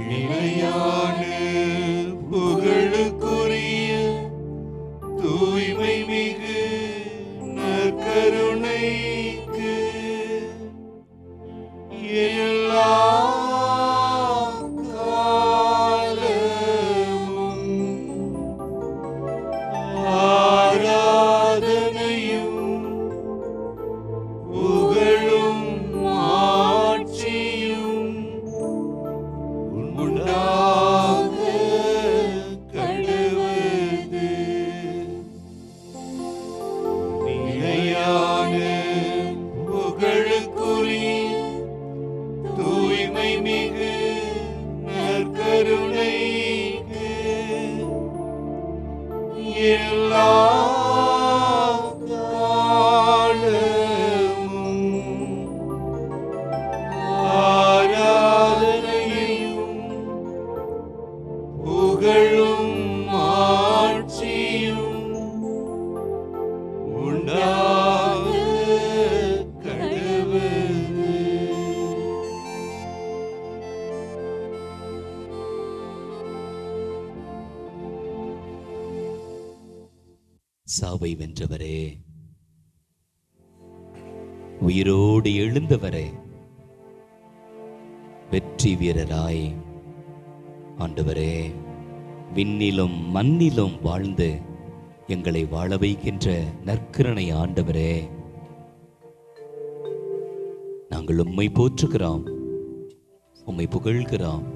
நிலையான புகழுக்குரிய தூய்மை மிகு நற்கருணைக்கு எல்லா சாவை வென்றவரே, உயிரோடு எழுந்தவரே, வெற்றி வீரராய் ஆண்டவரே, விண்ணிலும் மண்ணிலும் வாழ்ந்து எங்களை வாழ வைக்கின்ற நற்கருணை ஆண்டவரே, நாங்கள் உம்மை போற்றுகிறோம், உம்மை புகழ்கிறோம்,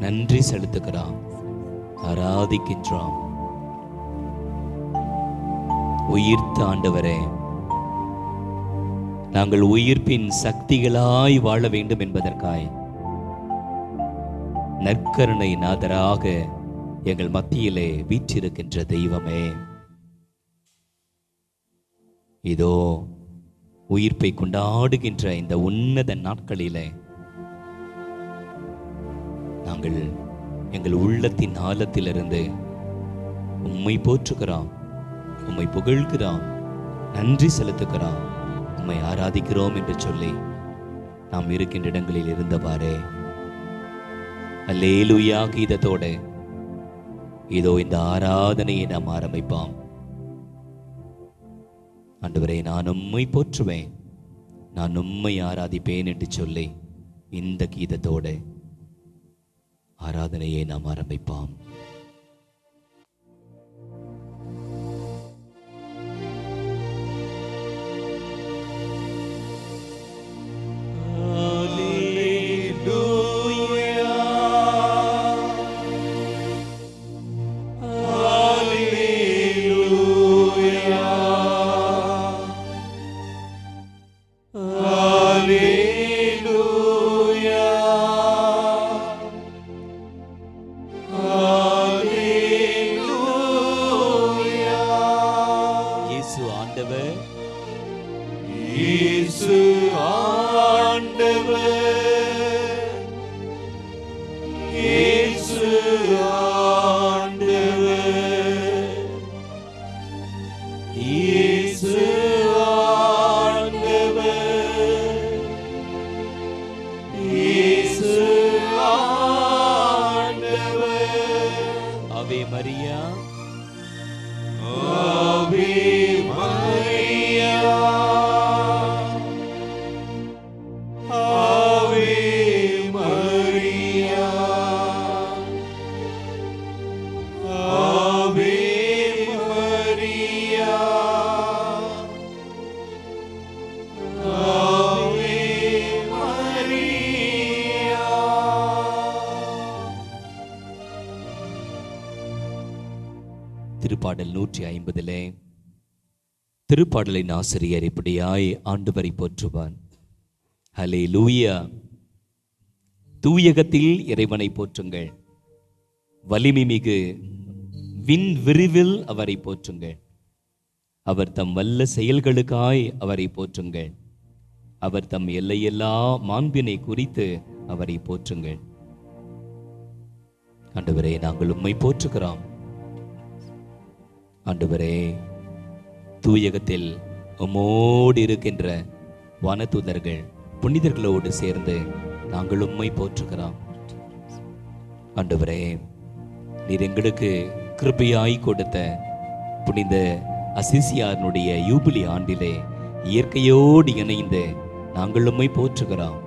நன்றி செலுத்துகிறோம், ஆராதிக்கின்றோம். உயிர்த்த ஆண்டவரே, நாங்கள் உயிர்ப்பின் சக்திகளாய் வாழ வேண்டும் என்பதற்காய் நற்கருணை நாதராக எங்கள் மத்தியிலே வீற்றிருக்கின்ற தெய்வமே, இதோ உயிர்ப்பை கொண்டாடுகின்ற இந்த உன்னத நாட்களிலே நாங்கள் எங்கள் உள்ளத்தின் ஆழத்திலிருந்து உம்மை போற்றுகிறோம், உம்மை புகழ்கிறோம், நன்றி செலுத்துகிறோம், உம்மை ஆராதிக்கிறோம் என்று சொல்லி நாம் இருக்கின்ற இடங்களில் இருந்தவாறே அல்லேலூயா கீதத்தோடு இதோ இந்த ஆராதனையை நாம் ஆரம்பிப்போம். ஆண்டவரே, நான் உம்மை போற்றுவேன், நான் உம்மை ஆராதிப்பேன் என்று சொல்லி இந்த கீதத்தோடு ஆராதனையை நாம் ஆரம்பிப்போம். திருப்பாடல் 150 திருப்பாடலின் ஆசிரியர் இப்படியாய் ஆண்டவரை போற்றுவான். ஹல்லேலூயா. தூயகத்தில் இறைவனை போற்றுங்கள், வலிமை மிகு விண் விரிவில் அவரை போற்றுங்கள், அவர் தம் வல்ல செயல்களுக்காய் அவரை போற்றுங்கள், அவர் தம் எல்லையெல்லா மாண்பினை குறித்து அவரை போற்றுங்கள். ஆண்டவரே, நாங்கள் உம்மை போற்றுகிறோம். ஆண்டவரே, தூயகத்தில் உம்மோடு இருக்கின்ற வானதூதர்கள் புனிதர்களோடு சேர்ந்து நாங்கள் உம்மை போற்றுகிறோம். ஆண்டவரே, நீர் எங்களுக்கு கிருபையாய் கொடுத்த புனித அசிசியாருடைய யூபிலி ஆண்டிலே இயற்கையோடு இணைந்து நாங்கள் உம்மை போற்றுகிறோம்.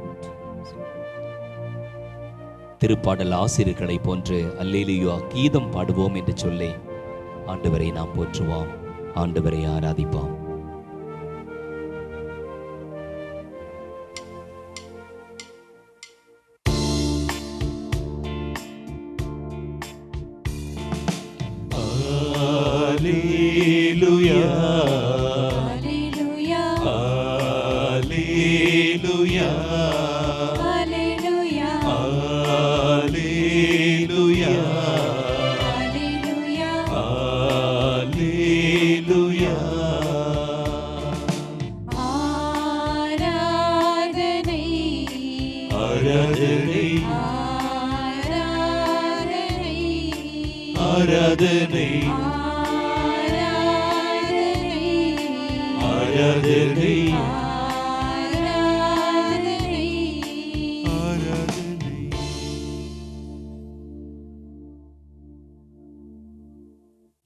திருப்பாடல் ஆசிரியர்களை போன்று அல்லேலூயா கீதம் பாடுவோம் என்று சொல்லி ஆண்டவரை நாம் போற்றுவோம், ஆண்டவரை ஆராதிப்போம். Alleluia, Alleluia, Alleluia, Alleluia, Alleluia, Alleluia, Alleluia. ஆராதனை, ஆராதனை, ஆராதனை, ஆராதனை, ஆராதனை, ஆராதனை.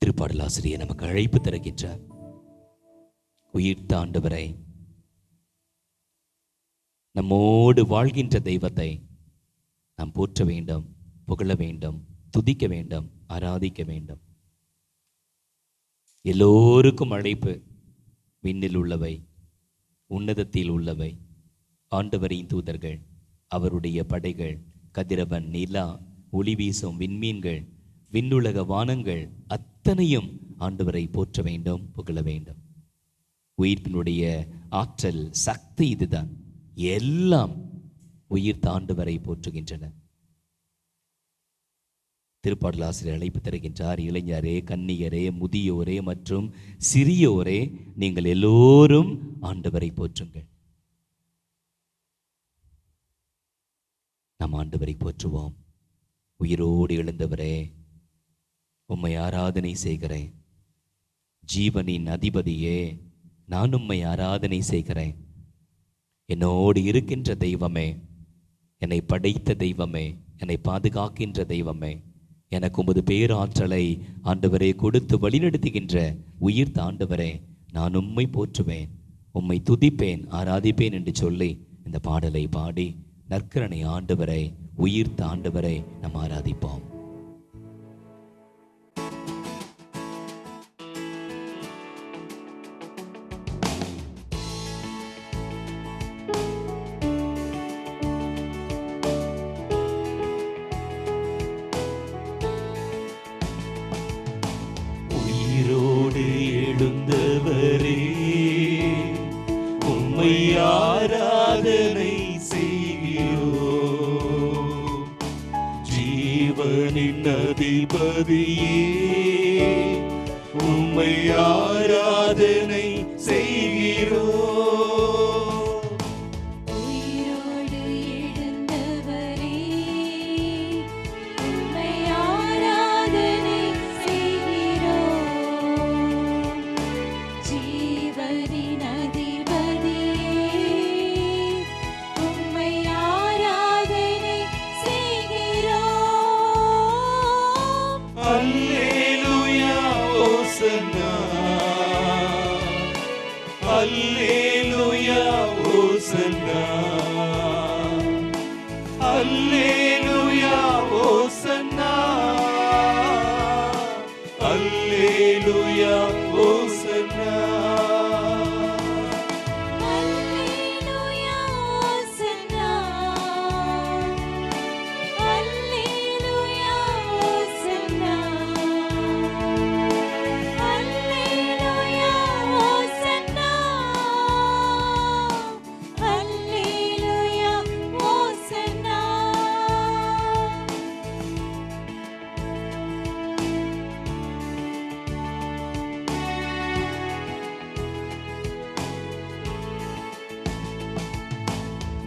திருப்பாடல் ஆசிரியர் நமக்கு அழைப்பு தருகின்றார். உயிர்த்த ஆண்டவரை, நம்மோடு வாழ்கின்ற தெய்வத்தை நாம் போற்ற வேண்டும், புகழ வேண்டும், துதிக்க வேண்டும், ஆராதிக்க வேண்டும். எல்லோருக்கும் அழைப்பு. விண்ணில் உள்ளவை, உன்னதத்தில் உள்ளவை, ஆண்டவரின் தூதர்கள், அவருடைய படைகள், கதிரவன், நிலா, ஒளி வீசும் விண்மீன்கள், விண்ணுலக வானங்கள் அத்தனையும் ஆண்டவரை போற்ற வேண்டும், புகழ வேண்டும். உயிர்ப்பினுடைய ஆற்றல், சக்தி இதுதான். எல்லாம் உயிர்த்த ஆண்டவரை போற்றுகின்றன. திருப்பாடல் ஆசிரியர் அழைப்பு தருகின்றார். இளைஞரே, கன்னியரே, முதியோரே மற்றும் சிறியோரே, நீங்கள் எல்லோரும் ஆண்டவரை போற்றுங்கள். நாம் ஆண்டவரை போற்றுவோம். உயிரோடு எழுந்தவரே, உம்மை ஆராதனை செய்கிறேன். ஜீவனின் அதிபதியே, நான் உம்மை ஆராதனை செய்கிறேன். என்னோடு இருக்கின்ற தெய்வமே, என்னை படைத்த தெய்வமே, என்னை பாதுகாக்கின்ற தெய்வமே, எனக்கு உமது பேராற்றலை ஆண்டவரை கொடுத்து வழிநடத்துகின்ற உயிர்த்த ஆண்டவரே, நான் உம்மை போற்றுவேன், உம்மை துதிப்பேன், ஆராதிப்பேன் என்று சொல்லி இந்த பாடலை பாடி நற்கரணை ஆண்டவரை, உயிர்த்த ஆண்டவரை நாம் ஆராதிப்போம். உயிரோடு எழுந்தவரே, உம்மை ஆராதனை செய்கிறோம். ஜீவனின் அதிபதியே, உம்மை ஆராதனை செய்கிறோம். உயிரோடு எழுந்தவரே, உம்மை ஆராதனை செய்கிறோம். ஜீவனின் அதிபதியே, உம்மை ஆராதனை செய்கிறோம். அல்லேலூயா, ஓசன்னா, அல்லேலூயா, ஓசன்னா, அல்லேலூயா, ஓசன்னா, அல்லேலூயா, ஓசன்னா. அல்லேலூயா, ஓசன்னா, அல்லேலூயா, ஓசன்னா, அல்லேலூயா, ஓசன்னா, அல்லேலூயா, ஓசன்னா.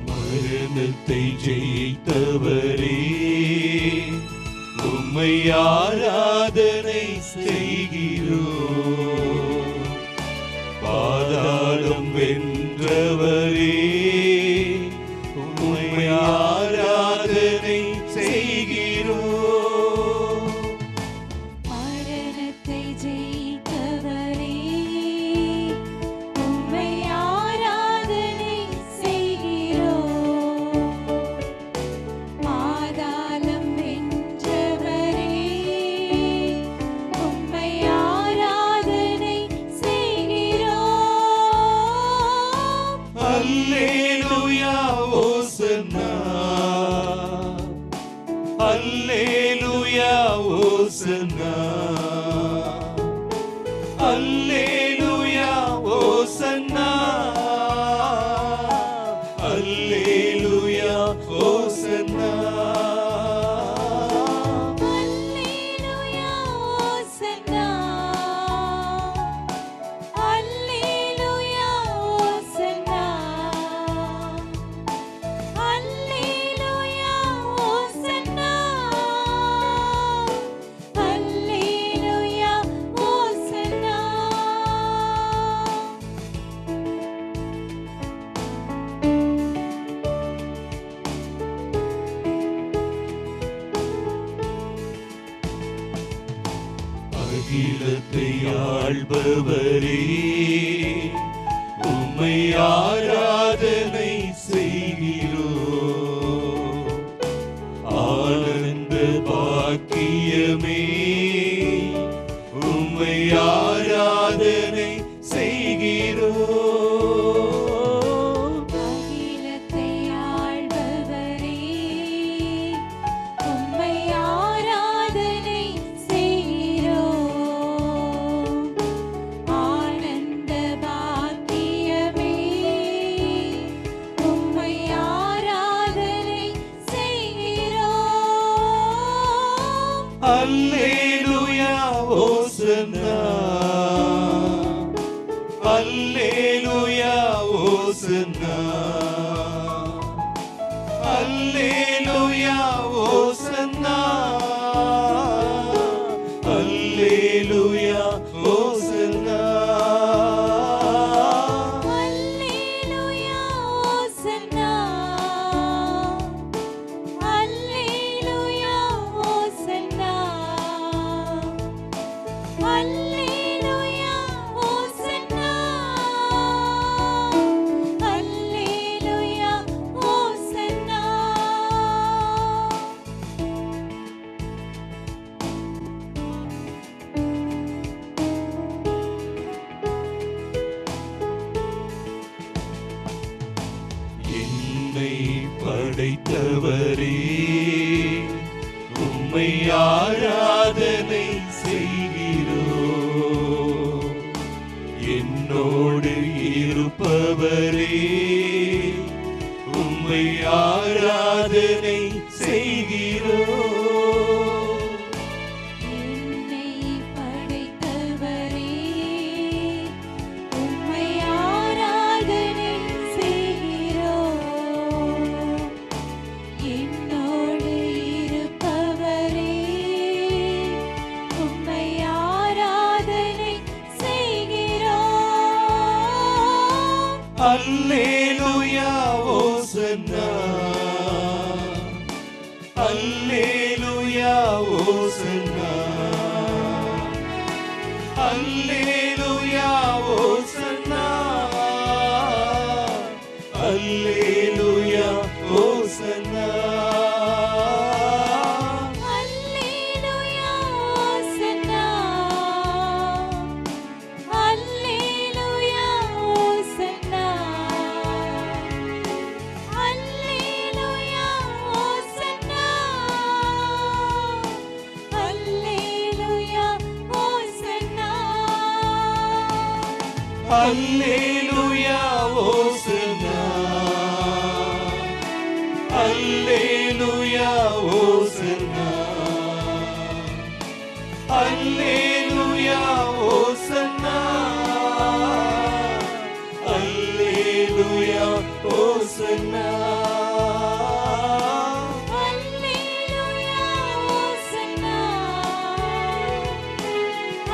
மரணத்தை ஜெயித்தவரே, உம்மை ஆராதனை செய்கிறோம். பாதாளம் வென்றவரே, உம்மை ஆராதனை செய்கிறோம். அல்லேலூயா ஓசன்னா அல்லேலூயா ஓசன்னா அல்லேலூயா ஓசன்னா அல்லேலூயா ஓசன்னா அல்லேலூயா ஓசன்னா அல்லேலூயா ஓசன்னா அல்லேலூயா ஓசன்னா. அகிலத்தை ஆள்பவரே உம்மை ஆராதனை செய்கிறோம். ஆனந்த பாக்கியமே உம்மை ஆராதனை செய்கிறோம். அகிலத்தை ஆள்பவரே உம்மை ஆராதனை செய்கிறோம். ஆனந்த பாக்கியமே உம்மை ஆராதனை செய்கிறோம். அல்லேலூயா ஓசன்னா அல்லேலூயா ஓசன்னா அல்லேலூயா ஓசன்னா அல்லேலூயா ஓசன்னா அல்லேலூயா ஓசன்னா அல்லேலூயா ஓசன்னா அல்லேலூயா ஓசன்னா அல்லேலூயா ஓசன்னா. என்னை படைத்தவரே உம்மை ஆராதனை செய்கிறோம். என்னோடு இருப்பவரே உம்மை ஆராதனை செய்கிறோம். என்னை படைத்தவரே உம்மை ஆராதனை செய்கிறோம். என்னோடு இருப்பவரே உம்மை ஆராதனை செய்கிறோம். அல்லேலூயா ஓசன்னா அல்லேலூயா ஓசன்னா அல்லேலூயா ஓசன்னா அல்லேலூயா ஓசன்னா அல்லேலூயா ஓசன்னா அல்லேலூயா ஓசன்னா அல்லேலூயா ஓசன்னா அல்லேலூயா ஓசன்னா. அல்லேலூயா ஓசன்னா அல்லேலூயா ஓசன்னா அல்லேலூயா ஓசன்னா அல்லேலூயா ஓசன்னா அல்லேலூயா ஓசன்னா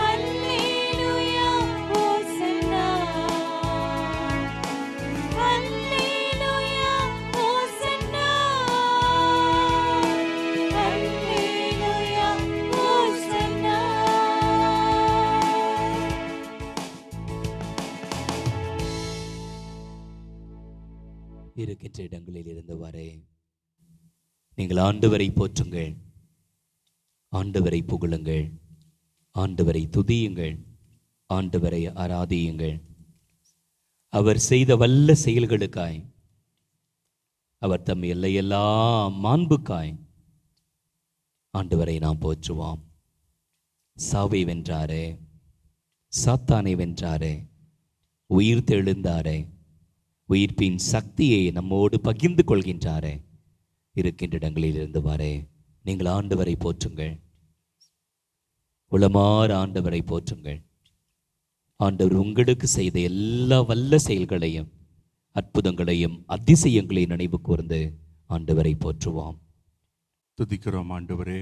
அல்லேலூயா ஓசன்னா அல்லேலூயா ஓசன்னா அல்லேலூயா ஓசன்னா. இருக்கின்ற இடங்களில் இருந்தவாறே நீங்கள் ஆண்டவரை போற்றுங்கள், ஆண்டவரை புகழுங்கள், ஆண்டவரை துதியுங்கள், ஆண்டவரை ஆராதியுங்கள். அவர் செய்த வல்ல செயல்களுக்காய், அவர் தம் எல்லையெல்லாம் மாண்புக்காய் ஆண்டவரை நாம் போற்றுவோம். சாவை வென்றாரே, சாத்தானை வென்றாரே, உயிர் தெழுந்தாரே, உயிர்ப்பின் சக்தியை நம்மோடு பகிர்ந்து கொள்கின்றாரே, இருக்கின்ற இடங்களில் இருந்து வரே நீங்கள் ஆண்டவரை போற்றுங்கள். உளமாற ஆண்டவரை போற்றுங்கள். ஆண்டவர் உங்களுக்கு செய்த எல்லா வல்ல செயல்களையும் அற்புதங்களையும் அதிசயங்களையும் நினைவு கூர்ந்து ஆண்டவரை போற்றுவோம். துதிக்கிறோம் ஆண்டவரே,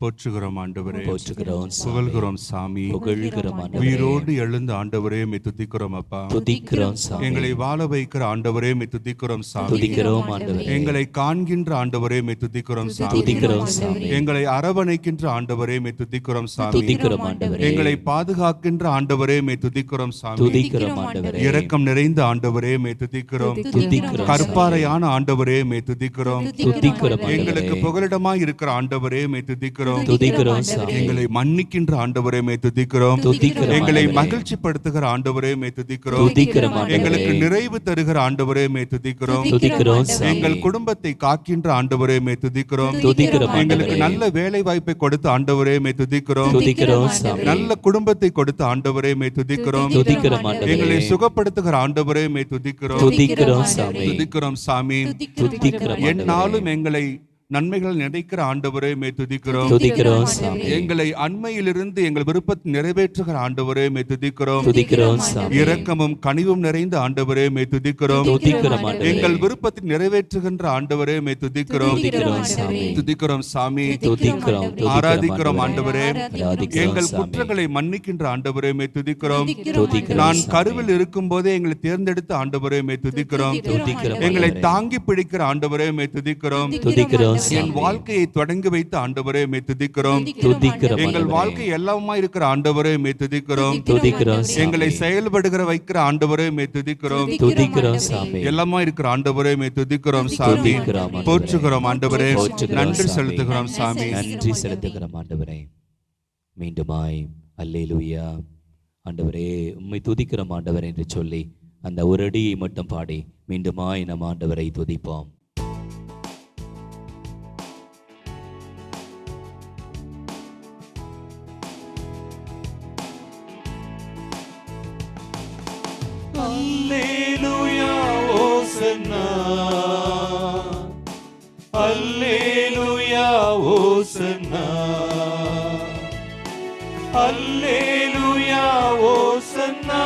போற்றுகிறோம் ஆண்டவரே, போற்றுகிறோம் சாமி. புகழ்கிறோம் சாமி, புகழ்கிறோம் ஆண்டவரே. உயிரோடு எழுந்த ஆண்டவரே மே துதிக்கிறோம் அப்பா. துதிக்கிறோம் சாமி. எங்களை வாழ வைக்கிற ஆண்டவரே மே துதிக்கிறோம் சாமி. துதிக்கிறோம் ஆண்டவரே. எங்களை காண்கின்ற ஆண்டவரே மே துதிக்கிறோம் சாமி. துதிக்கிறோம் சாமி. எங்களை அரவணைக்கின்ற ஆண்டவரே மே துதிக்கிறோம் சாமி. துதிக்கிறோம் ஆண்டவரே. எங்களை பாதுகாக்கின்ற ஆண்டவரே மே துதிக்கிறோம் சாமி. துதிக்கிறோம் ஆண்டவரே. இரக்கம் நிறைந்த ஆண்டவரே மே துதிக்கிறோம். துதிக்கிறோம் கற்பாறையான ஆண்டவரே மே துதிக்கிறோம். துதிக்கிறோம் எங்களுக்கு ஆண்டவரே. புகலிடமாய் இருக்கிற ஆண்டவரே மே துதிக்கிறோம். துதிக்கிறோம் சாமி. எங்களை மன்னிக்கின்ற ஆண்டவரே மே துதிக்கிறோம். துதிக்கிறோம் எங்களை ஆண்டவரே. மகிழ்ச்சிப்படுத்துகிற ஆண்டவரே மே துதிக்கிறோம். துதிக்கிறோம் ஆண்டவரே. எங்களுக்கு நிறைவு தருகிற ஆண்டவரே மே துதிக்கிறோம். துதிக்கிறோம் சாமி. எங்கள் குடும்பத்தை காக்கின்ற ஆண்டவரே மே துதிக்கிறோம். துதிக்கிறோம் எங்களுக்கு ஆண்டவரே. நல்ல வேலை வாய்ப்பை கொடுத்த ஆண்டவரே மே துதிக்கிறோம். துதிக்கிறோம் சாமி. நல்ல குடும்பத்தை கொடுத்த ஆண்டவரே மே துதிக்கிறோம். துதிக்கிறோம் ஆண்டவரே. எங்களை சுகப்படுத்துகிற ஆண்டவரே மே துதிக்கிறோம். துதிக்கிறோம் சாமி. துதிக்கிறோம் சாமி. துதிக்கிறோம் ஆண்டவரே. என்னாலும் எங்களை நன்மைகள் நினைக்கிற ஆண்டவரே மே துதிக்கிறோம். துதிக்கிறோம் சாமி. எங்களை அண்மையிலிருந்து எங்கள் விருப்பத்தை நிறைவேற்றுகிற ஆண்டவரே மே துதிக்கிறோம். துதிக்கிறோம் சாமி. இரக்கமும் கனிவும் நிறைந்த ஆண்டவரே மே துதிக்கிறோம். துதிக்கிறோம் ஆண்டவரே. எங்கள் விருப்பத்தை நிறைவேற்றுகின்ற ஆண்டவரே மே துதிக்கிறோம். துதிக்கிறோம் சாமி. துதிக்கிறோம் சாமி. துதிக்கிறோம். ஆராதிக்கிறோம் ஆண்டவரே. ஆராதிக்கிறோம் எங்கள் சாமி. குற்றங்களை மன்னிக்கின்ற ஆண்டவரே மே துதிக்கிறோம். துதிக்கிறோம் நான் சாமி. கருவில் இருக்கும் போதே எங்களை தேர்ந்தெடுத்த ஆண்டவரே மே துதிக்கிறோம். துதிக்கிறோம் எங்களை ஆண்டவரே. தாங்கி பிடிக்கிற ஆண்டவரே மே துதிக்கிறோம். துதிக்கிறோம் என் சாமி. வாழ்க்கையை தொடங்கி வைத்த ஆண்டவரே மே துதிக்கிறோம். துதிக்கிறோம் எங்கள் ஆண்டவரே. வாழ்க்கை எல்லாமா இருக்கிற ஆண்டவரே மே துதிக்கிறோம். துதிக்கிறோம் சாமி. எங்களை செயல்படுகிற வைக்கிற ஆண்டவரே மே துதிக்கிறோம். துதிக்கிறோம் சாமி. எல்லாமா இருக்கிற ஆண்டவரே மே துதிக்கிறோம் சாமி. துதிக்கிறோம் ஆண்டவரே. போற்றுகிறோம் ஆண்டவரே. போற்றுகிறோம் நன்றி சாமி. செலுத்துகிறோம் சாமி. நன்றி செலுத்துகிறோம் ஆண்டவரே. மீண்டுமாய் அல்லேலூயா. ஆண்டவரே உம்மை துதிக்கிறோம் ஆண்டவரே என்று சொல்லி அந்த ஒரு அடியை மட்டும் பாடி மீண்டுமாய் நம் ஆண்டவரை துதிப்போம். அல்லேலூயா ஓசன்னா, அல்லேலூயா ஓசன்னா, அல்லேலூயா ஓசன்னா,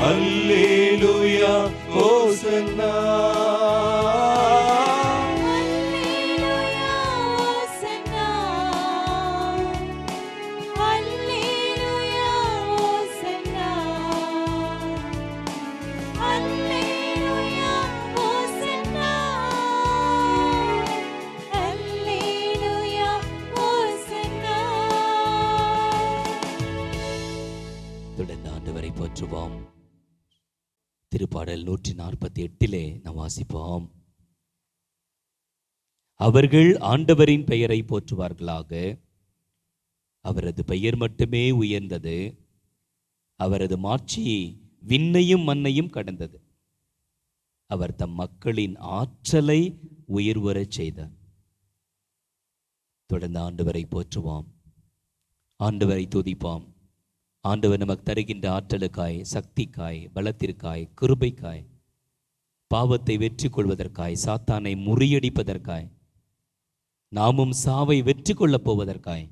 அல்லேலூயா ஓசன்னா. தொடர்ந்து ஆண்டவரை போற்றுவோம். திருப்பாடல் 148 நாம் வாசிப்போம். அவர்கள் ஆண்டவரின் பெயரை போற்றுவார்களாக. அவரது பெயர் மட்டுமே உயர்ந்தது. அவரது மாட்சி விண்ணையும் மண்ணையும் கடந்தது. அவர் தம் மக்களின் ஆற்றலை உயர்வரச் செய்தார். தொடர்ந்து ஆண்டவரை போற்றுவோம். ஆண்டவரை துதிப்போம். ஆண்டவர் நமக்கு தருகின்ற ஆற்றலுக்காய், சக்திக்காய், பலத்திற்காய், கிருபைக்காய், பாவத்தை வெற்றி கொள்வதற்காய், சாத்தானை முறியடிப்பதற்காய், நாமும் சாவை வெற்றி கொள்ளப் போவதற்காய்,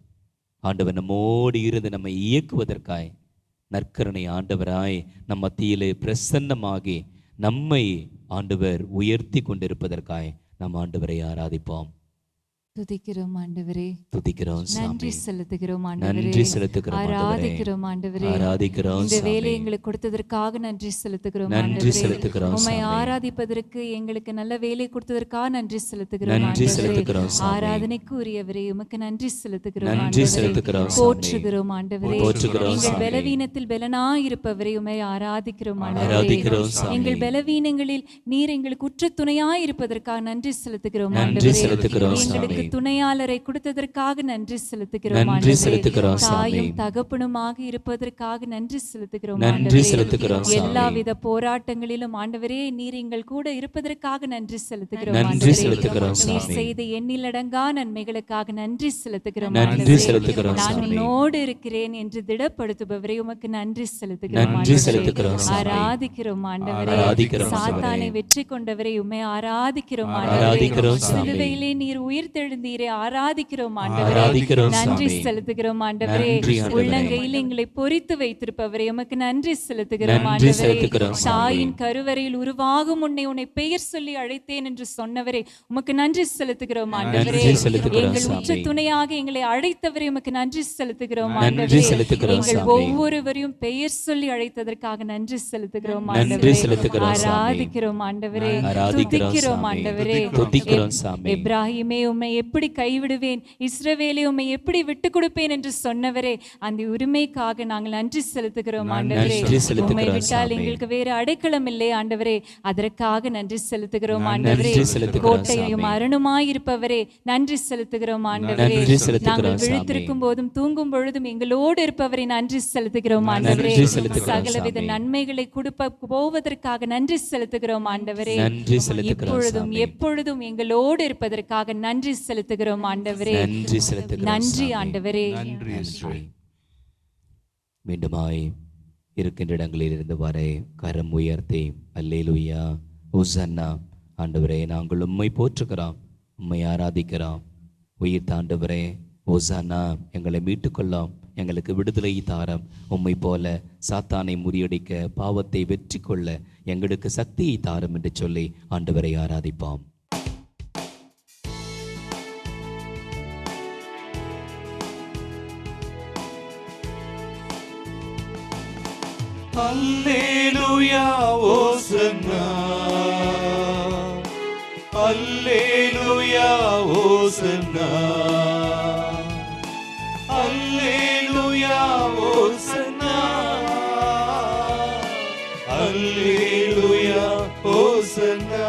ஆண்டவர் நம்மோடு இருந்து நம்மை இயக்குவதற்காய், நற்கருணை ஆண்டவராய் நம் மத்தியிலே பிரசன்னமாகி நம்மை ஆண்டவர் உயர்த்தி கொண்டிருப்பதற்காய் நாம் ஆண்டவரை ஆராதிப்போம். துதிக்கிறோம் ஆண்டவரே. துதிக்கிறோம் நன்றி சாமி. செலுத்துகிறோம் ஆண்டவரே. நன்றி செலுத்துகிறோம் ஆண்டவரே. ஆராதிக்கிறோம் ஆண்டவரே. ஆராதிக்கிறோம் இந்த வேலை சாமி. எங்களுக்கு கொடுத்ததற்காக நன்றி செலுத்துகிறோம் நன்றி ஆண்டவரே. செலுத்துகிறோம் உம்மை சாமி. ஆராதிப்பதற்கு எங்களுக்கு நல்ல வேலை கொடுத்ததற்காக நன்றி செலுத்துகிறோம் நன்றி ஆண்டவரே. செலுத்துகிறோம் சாமி. ஆராதனைக்கு உரியவரே உமக்கு நன்றி செலுத்துகிறோம் நன்றி ஆண்டவரே. செலுத்துகிறோம் சாமி. போற்றுகிறோம் ஆண்டவரே. போற்றுகிறோம் எங்கள் சாமி. பலவீனத்தில் பலனாயிருப்பவரே உம்மை ஆராதிக்கிறோம் ஆண்டவரே. ஆராதிக்கிறோம் சாமி. எங்கள் பலவீனங்களில் நீர் எங்களுக்கு உற்ற துணையாய் இருப்பதற்காக நன்றி செலுத்துகிறோம் நன்றி ஆண்டவரே. செலுத்துகிறோம் சாமி. எங்களுக்கு துணையாளரை கொடுத்ததற்காக நன்றி செலுத்துகிறோம் நன்றி ஆண்டவரே. செலுத்துகிறோம் சாமி. தாயும் தகப்பனுமாக இருப்பதற்காக நன்றி செலுத்துகிறோம் நன்றி ஆண்டவரே. செலுத்துகிறோம் சாமி. எல்லாவித போராட்டங்களிலும் ஆண்டவரே நீர் எங்கள் கூட இருப்பதற்காக நன்றி செலுத்துகிறோம் நன்றி ஆண்டவரே. செலுத்துகிறோம் நீர் சாமி. செய்த எண்ணிலடங்கா நன்மைகளுக்காக நன்றி செலுத்துகிறோம் நன்றி ஆண்டவரே. செலுத்துகிறோம் நான் சாமி. உன்னோடு இருக்கிறேன் என்று திடப்படுத்துபவரே உமக்கு நன்றி செலுத்துகிறோம் நன்றி ஆண்டவரே. செலுத்துகிறோம் சாமி. ஆராதிக்கிறோம் ஆண்டவரே. ஆராதிக்கிறோம் சாத்தானை ஆண்டவரே. வெற்றி கொண்டவரே உம்மை ஆராதிக்கிறோம் ஆராதிக்கிறோம் ஆண்டவரே. சாமி. சிலுவையிலே நீர் உயிர்த்தெழுந்தீரே ஆராதிக்கிறோம் ஆண்டவரே. ஆராதிக்கிறோம் நன்றி சாமி. செலுத்துகிறோம் ஆண்டவரே. நன்றி ஆண்டவரே. உள்ளங்கையில் எங்களை பொறித்து வைத்திருப்பவரே உமக்கு நன்றி செலுத்துகிறோம் நன்றி ஆண்டவரே. செலுத்துகிறோம் சாமி. தாயின் கருவறையில் உருவாகும் உன்னை பெயர் சொல்லி அழைத்தேன் என்று சொன்னவரே உமக்கு நன்றி செலுத்துகிறோம் ஆண்டவரே. நன்றி செலுத்துகிறோம் எங்கள் உற்ற சாமி. துணையாக எங்களை அழைத்தவரே உமக்கு நன்றி செலுத்துகிறோம் நன்றி ஆண்டவரே. செலுத்துகிறோம் எங்கள் சாமி. ஒவ்வொருவரையும் பெயர் சொல்லி அழைத்ததற்காக நன்றி செலுத்துகிறோம் நன்றி ஆண்டவரே. செலுத்துகிறோம் சாமி. ஆராதிக்கிறோம் ஆண்டவரே. ஆராதிக்கிறோம் துதிக்கிறோம் சாமி. ஆண்டவரே. துதிக்கிறோம் சாமி. எப்ராஹிமே உம்மை எப்படி கைவிடுவேன், இஸ்ரவேலே உம்மை எப்படி விட்டு கொடுப்பேன் என்று சொன்னவரே அந்த உரிமைக்காக நாங்கள் நன்றி செலுத்துகிறோம் ஆண்டவரே. நன்றி செலுத்துகிறோம் உம்மை விட்டால் சாமி. எங்களுக்கு வேறு அடைக்கலம் இல்லை ஆண்டவரே. அதற்காக நன்றி செலுத்துகிறோம் ஆண்டவரே. நன்றி செலுத்துகிறோம் கோட்டையும் சாமி. அருணுமாயிருப்பவரே நன்றி செலுத்துகிறோம் ஆண்டவரே. நன்றி செலுத்துகிறோம் நாங்கள் சாமி. விழித்திருக்கும் போதும் தூங்கும் பொழுதும் எங்களோடு இருப்பவரை நன்றி செலுத்துகிறோம் ஆண்டவரே. நன்றி செலுத்துகிறோம் சகலவித சாமி. நன்மைகளை கொடுப்ப போவதற்காக நன்றி செலுத்துகிறோம் ஆண்டவரே. நன்றி செலுத்துகிறோம் இப்பொழுதும் சாமி. எப்பொழுதும் எங்களோடு இருப்பதற்காக நன்றி செலுத்துகிறோம் ஆண்டவரே. நன்றி செலுத்துகிறோம் நன்றி சாமி. ஆண்டவரே. நன்றி. மீண்டுமாய் இருக்கின்ற இடங்களில் இருந்து வரை கரம் உயர்த்தி அல்லேலூயா ஹோசன்னா. ஆண்டவரே நாங்கள் உம்மை போற்றுகிறோம், உம்மை ஆராதிக்கிறோம். உயிர் தாண்டவரே ஹோசன்னா. எங்களை மீட்டுக்கொள்ளும், எங்களுக்கு விடுதலை தாரம். உம்மை போல சாத்தானை முறியடிக்க, பாவத்தை வெற்றி கொள்ள எங்களுக்கு சக்தியை தாரும் என்று சொல்லி ஆண்டவரை ஆராதிப்போம். அல்லேலூயா ஓசன்னா, அல்லேலூயா ஓசன்னா, அல்லேலூயா ஓசன்னா, அல்லேலூயா ஓசன்னா.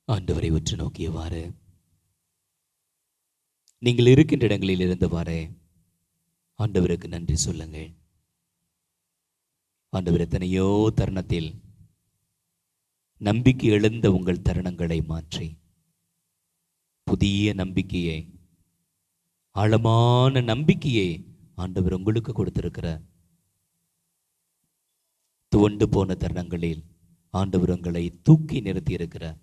ஆண்டவரை உற்று நோக்கியவாறு நீங்கள் இருக்கின்ற இடங்களில் இருந்தவாறே ஆண்டவருக்கு நன்றி சொல்லுங்கள். ஆண்டவர் எத்தனையோ தருணத்தில் நம்பிக்கை எழுந்த உங்கள் தருணங்களை மாற்றி புதிய நம்பிக்கையை, ஆழமான நம்பிக்கையை ஆண்டவர் உங்களுக்கு கொடுத்திருக்கிறார். துவண்டு போன தருணங்களில் ஆண்டவர் உங்களை தூக்கி நிறுத்தி இருக்கிறார்.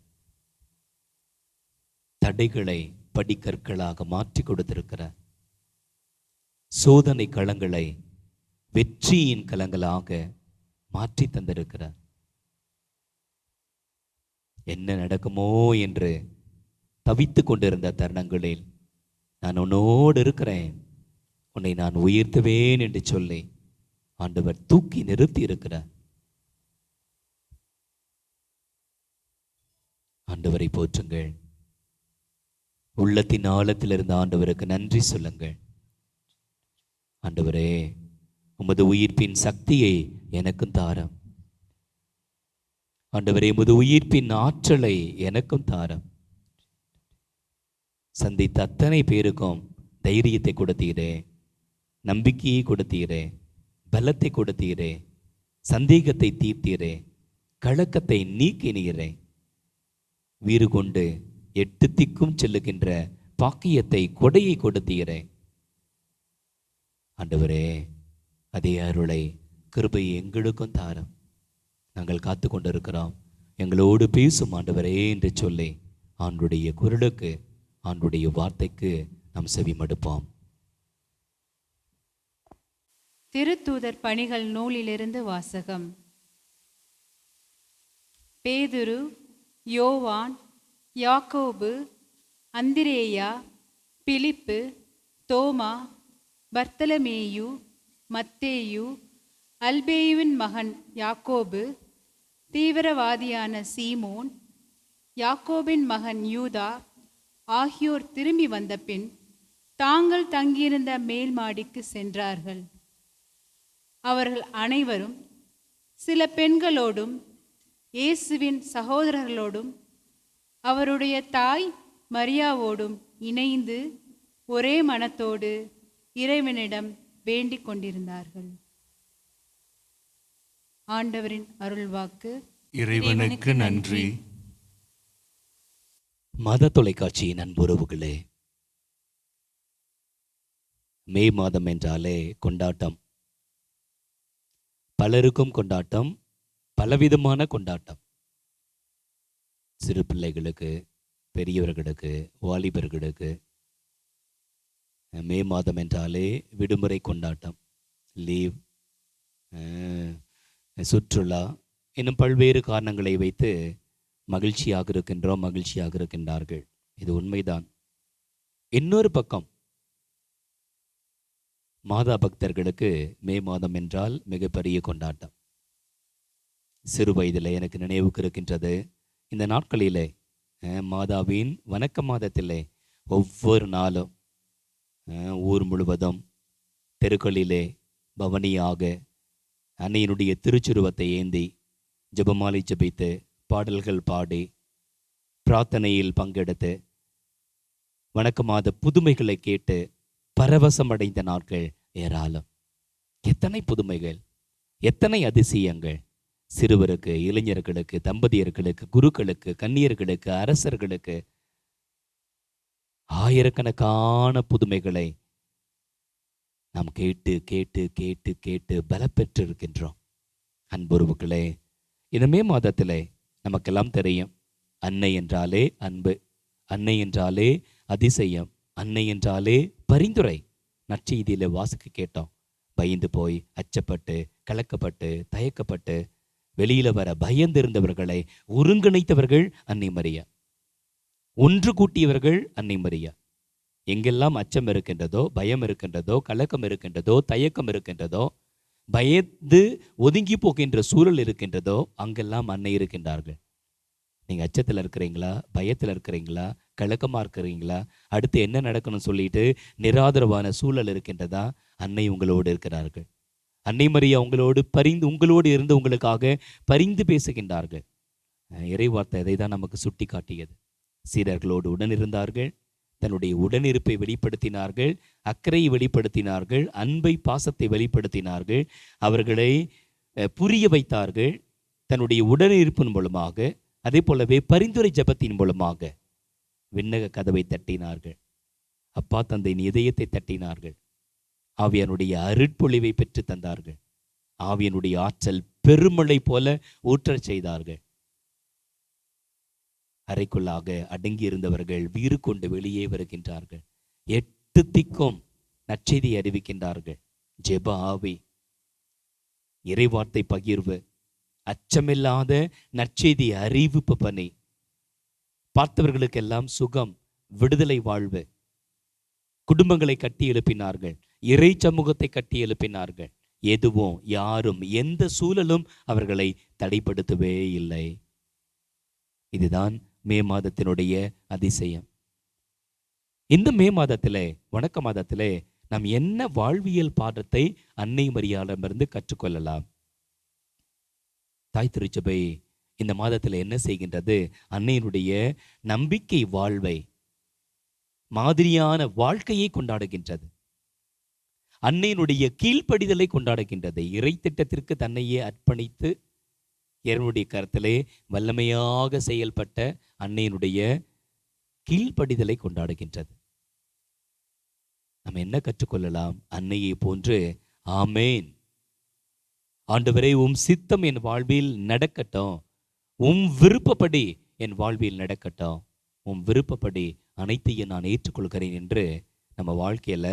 தடைகளை படிக்கற்களாக மாற்றி கொடுத்திருக்கிறார். சோதனை களங்களை வெற்றியின் களங்களாக மாற்றி தந்திருக்கிறார். என்ன நடக்குமோ என்று தவித்து கொண்டிருந்த தருணங்களில் நான் உன்னோடு இருக்கிறேன், உன்னை நான் உயர்த்துவேன் என்று சொல்லி ஆண்டவர் தூக்கி நிறுத்தி இருக்கிறார். ஆண்டவரை போற்றுங்கள். உள்ளத்தின் ஆழத்தில் இருந்த ஆண்டவருக்கு நன்றி சொல்லுங்கள். ஆண்டவரே உமது உயிர்ப்பின் சக்தியை எனக்கும் தாரம். ஆண்டவரே உமது உயிர்ப்பின் ஆற்றலை எனக்கும் தாரம். சந்தித்த அத்தனை பேருக்கும் தைரியத்தை கொடுத்தீரே, நம்பிக்கையை கொடுத்தீரே, பலத்தை கொடுத்தீரே, சந்தேகத்தை தீர்த்தீரே, கலக்கத்தை நீக்கினீரே, வீறு கொண்டு 8 திக்கும் செல்லுகின்ற பாக்கியத்தை கொடையை கொடுத்தீரே. ஆண்டவரே அதே அருளை கிருபையை எங்களுக்கும் தாரும். நாங்கள் காத்து கொண்டிருக்கிறோம், எங்களோடு பேசும் ஆண்டவரே என்று சொல்லி ஆண்டுடைய குரலுக்கு, ஆண்டுடைய வார்த்தைக்கு நாம் செவி மடுப்போம். திருத்தூதர் பணிகள் நூலிலிருந்து வாசகம். பேதுரு, யோவான், யாக்கோபு, அந்திரேயா, பிலிப்பு, தோமா, பர்த்தலமேயு, மத்தேயு, அல்பேயுவின் மகன் யாக்கோபு, தீவிரவாதியான சீமோன், யாக்கோபின் மகன் யூதா ஆகியோர் திரும்பி வந்தபின் தாங்கள் தங்கியிருந்த மேல் மாடிக்கு சென்றார்கள். அவர்கள் அனைவரும் சில பெண்களோடும் இயேசுவின் சகோதரர்களோடும் அவருடைய தாய் மரியாவோடும் இணைந்து ஒரே மனத்தோடு இறைவனிடம் வேண்டிக் கொண்டிருந்தார்கள். ஆண்டவரின் அருள்வாக்கு. இறைவனுக்கு நன்றி. மத தொலைக்காட்சியின் அன்புறவுகளே, மே மாதம் என்றாலே கொண்டாட்டம். பலருக்கும் கொண்டாட்டம், பலவிதமான கொண்டாட்டம். சிறு பிள்ளைகளுக்கு, பெரியவர்களுக்கு, வாலிபர்களுக்கு மே மாதம் என்றாலே விடுமுறை கொண்டாட்டம், லீவ், சுற்றுலா, இன்னும் பல்வேறு காரணங்களை வைத்து மகிழ்ச்சியாக இருக்கின்றார்கள். இது உண்மைதான். இன்னொரு பக்கம் மாதா பக்தர்களுக்கு மே மாதம் என்றால் மிகப்பெரிய கொண்டாட்டம். சிறு வயதில் எனக்கு நினைவுக்கு இருக்கின்றது, இந்த நாட்களிலே மாதாவின் வணக்க மாதத்திலே ஒவ்வொரு நாளும் ஊர் முழுவதும் தெருக்களிலே பவனியாக அன்னையினுடைய திருச்சுருவத்தை ஏந்தி ஜெபமாலை ஜெபித்து பாடல்கள் பாடி பிரார்த்தனையில் பங்கெடுத்து வணக்க மாத புதுமைகளை கேட்டு பரவசமடைந்த நாட்கள் ஏராளம். எத்தனை புதுமைகள், எத்தனை அதிசயங்கள்! சிறுவருக்கு, இளைஞர்களுக்கு, தம்பதியர்களுக்கு, குருக்களுக்கு, கன்னியர்களுக்கு, அரசர்களுக்கு ஆயிரக்கணக்கான புதுமைகளை நாம் கேட்டு கேட்டு கேட்டு கேட்டு பலப்பெற்று இருக்கின்றோம். அன்புறவுகளே, இந்த மே மாதத்திலே நமக்கெல்லாம் தெரியும், அன்னை என்றாலே அன்பு, அன்னை என்றாலே அதிசயம், அன்னை என்றாலே பரிந்துரை. நற்செய்தியில வாசிக்க கேட்டோம். பயந்து போய் அச்சப்பட்டு கலக்கப்பட்டு தயக்கப்பட்டு வெளியில வர பயந்திருந்தவர்களை ஒருங்கிணைத்தவர்கள் அன்னை மரியா, ஒன்று கூட்டியவர்கள் அன்னை மரியா. எங்கெல்லாம் அச்சம் இருக்கின்றதோ, பயம் இருக்கின்றதோ, கலக்கம் இருக்கின்றதோ, தயக்கம் இருக்கின்றதோ, பயந்து ஒதுங்கி போகின்ற சூழல் இருக்கின்றதோ, அங்கெல்லாம் அன்னை இருக்கின்றார்கள். நீங்கள் அச்சத்தில் இருக்கிறீங்களா, பயத்தில் இருக்கிறீங்களா, கலக்கமாக இருக்கிறீங்களா, அடுத்து என்ன நடக்கணும்னு சொல்லிட்டு நிராதரவான சூழல் இருக்கின்றதா, அன்னை உங்களோடு இருக்கிறார்கள். அன்னை மரியா உங்களோடு இருந்து உங்களுக்காக பரிந்து பேசுகின்றார்கள். இறைவார்த்தை அதை தான் நமக்கு சுட்டி காட்டியது. சீடர்களோடு உடனிருந்தார்கள், தன்னுடைய உடனிருப்பை வெளிப்படுத்தினார்கள், அக்கறையை வெளிப்படுத்தினார்கள், அன்பை பாசத்தை வெளிப்படுத்தினார்கள், அவர்களை புரிய வைத்தார்கள். தன்னுடைய உடனிருப்பின் மூலமாக, அதே போலவே பரிந்துரை ஜபத்தின் மூலமாக விண்ணக கதவை தட்டினார்கள். அப்பா தந்தையின் இதயத்தை தட்டினார்கள். ஆவியானுடைய அருட்பொழிவை பெற்று தந்தார்கள். ஆவியனுடைய ஆற்றல் பெருமழை போல ஊற்றச் செய்தார்கள். அறைக்குள்ளாக அடங்கி இருந்தவர்கள் வீறு கொண்டு வெளியே வருகின்றார்கள். 8 திக்கும் நற்செய்தி அறிவிக்கின்றார்கள். ஜெப ஆவி, இறைவார்த்தை பகிர்வு, அச்சமில்லாத நற்செய்தி அறிவிப்பு பணி, பார்த்தவர்களுக்கெல்லாம் சுகம், விடுதலை வாழ்வு. குடும்பங்களை கட்டி எழுப்பினார்கள், இறை சமூகத்தை கட்டி எழுப்பினார்கள். எதுவும் யாரும் எந்த சூழலும் அவர்களை தடைப்படுத்தவே இல்லை. இதுதான் மே மாதத்தினுடைய அதிசயம். இந்த மே மாதத்திலே, வணக்க மாதத்திலே நாம் என்ன வாழ்வியல் பாடத்தை அன்னை மரியாளிடமிருந்து கற்றுக்கொள்ளலாம்? தாய் திருச்சபை இந்த மாதத்தில் என்ன செய்கின்றது? அன்னையினுடைய நம்பிக்கை வாழ்வை, மாதிரியான வாழ்க்கையை கொண்டாடுகின்றது. அன்னையினுடைய கீழ்ப்படிதலை கொண்டாடுகின்றது. இறை திட்டத்திற்கு தன்னையே அர்ப்பணித்து இறைவனுடைய கருத்திலே வல்லமையாக செயல்பட்ட அன்னையினுடைய கீழ்ப்படிதலை கொண்டாடுகின்றது. நம்ம என்ன கற்றுக்கொள்ளலாம்? அன்னையை போன்று ஆமேன் ஆண்டவரே, உம் சித்தம் என் வாழ்வில் நடக்கட்டும், உம் விருப்பப்படி என் வாழ்வில் நடக்கட்டும், உம் விருப்பப்படி அனைத்தையும் நான் ஏற்றுக்கொள்கிறேன் என்று நம்ம வாழ்க்கையில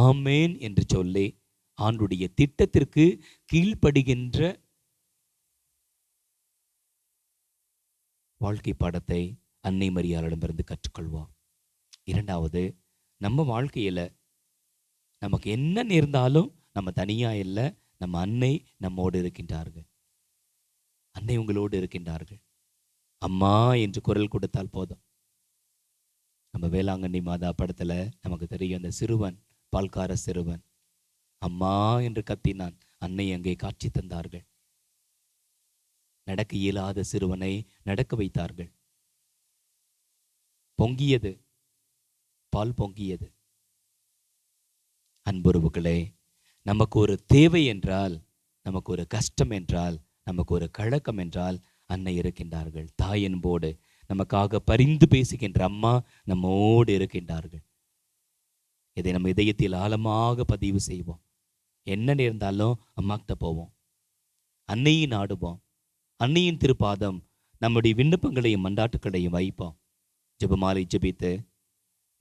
ஆமேன் என்று சொல்லி ஆண்டுடைய திட்டத்திற்கு கீழ்ப்படுகின்ற வாழ்க்கை பாடத்தை அன்னை மரியாளிடமிருந்து கற்றுக்கொள்வோம். இரண்டாவது, நம்ம வாழ்க்கையில நமக்கு என்ன நேர்ந்தாலும் நம்ம தனியா இல்லை, நம்ம அன்னை நம்மோடு இருக்கின்றார்கள். அன்னை உங்களோடு இருக்கின்றார்கள். அம்மா என்று குரல் கொடுத்தால் போதும். நம்ம வேளாங்கண்ணி மாதா படத்துல நமக்கு தெரியும், அந்த சிறுவன், பால்கார சிறுவன் அம்மா என்று கத்தினான். அன்னை அங்கே காட்சி தந்தார்கள். நடக்க இயலாத சிறுவனை நடக்க வைத்தார்கள். பொங்கியது, பால் பொங்கியது. அன்புறவுகளே, நமக்கு ஒரு தேவை என்றால், நமக்கு ஒரு கஷ்டம் என்றால், நமக்கு ஒரு கலக்கம் என்றால் அன்னை இருக்கின்றார்கள். தாய் என்போடு நமக்காக பரிந்து பேசுகின்ற அம்மா நம்மோடு இருக்கின்றார்கள். இதை நம்ம இதயத்தில் ஆழமாக பதிவு செய்வோம். என்ன நேர்ந்தாலும் அம்மாக்கிட்ட போவோம், அன்னையை நாடுவோம். அன்னையின் திருப்பாதம் நம்முடைய விண்ணப்பங்களையும் மண்டாட்டுக்களையும் வைப்போம். ஜெபமாலை ஜெபித்து,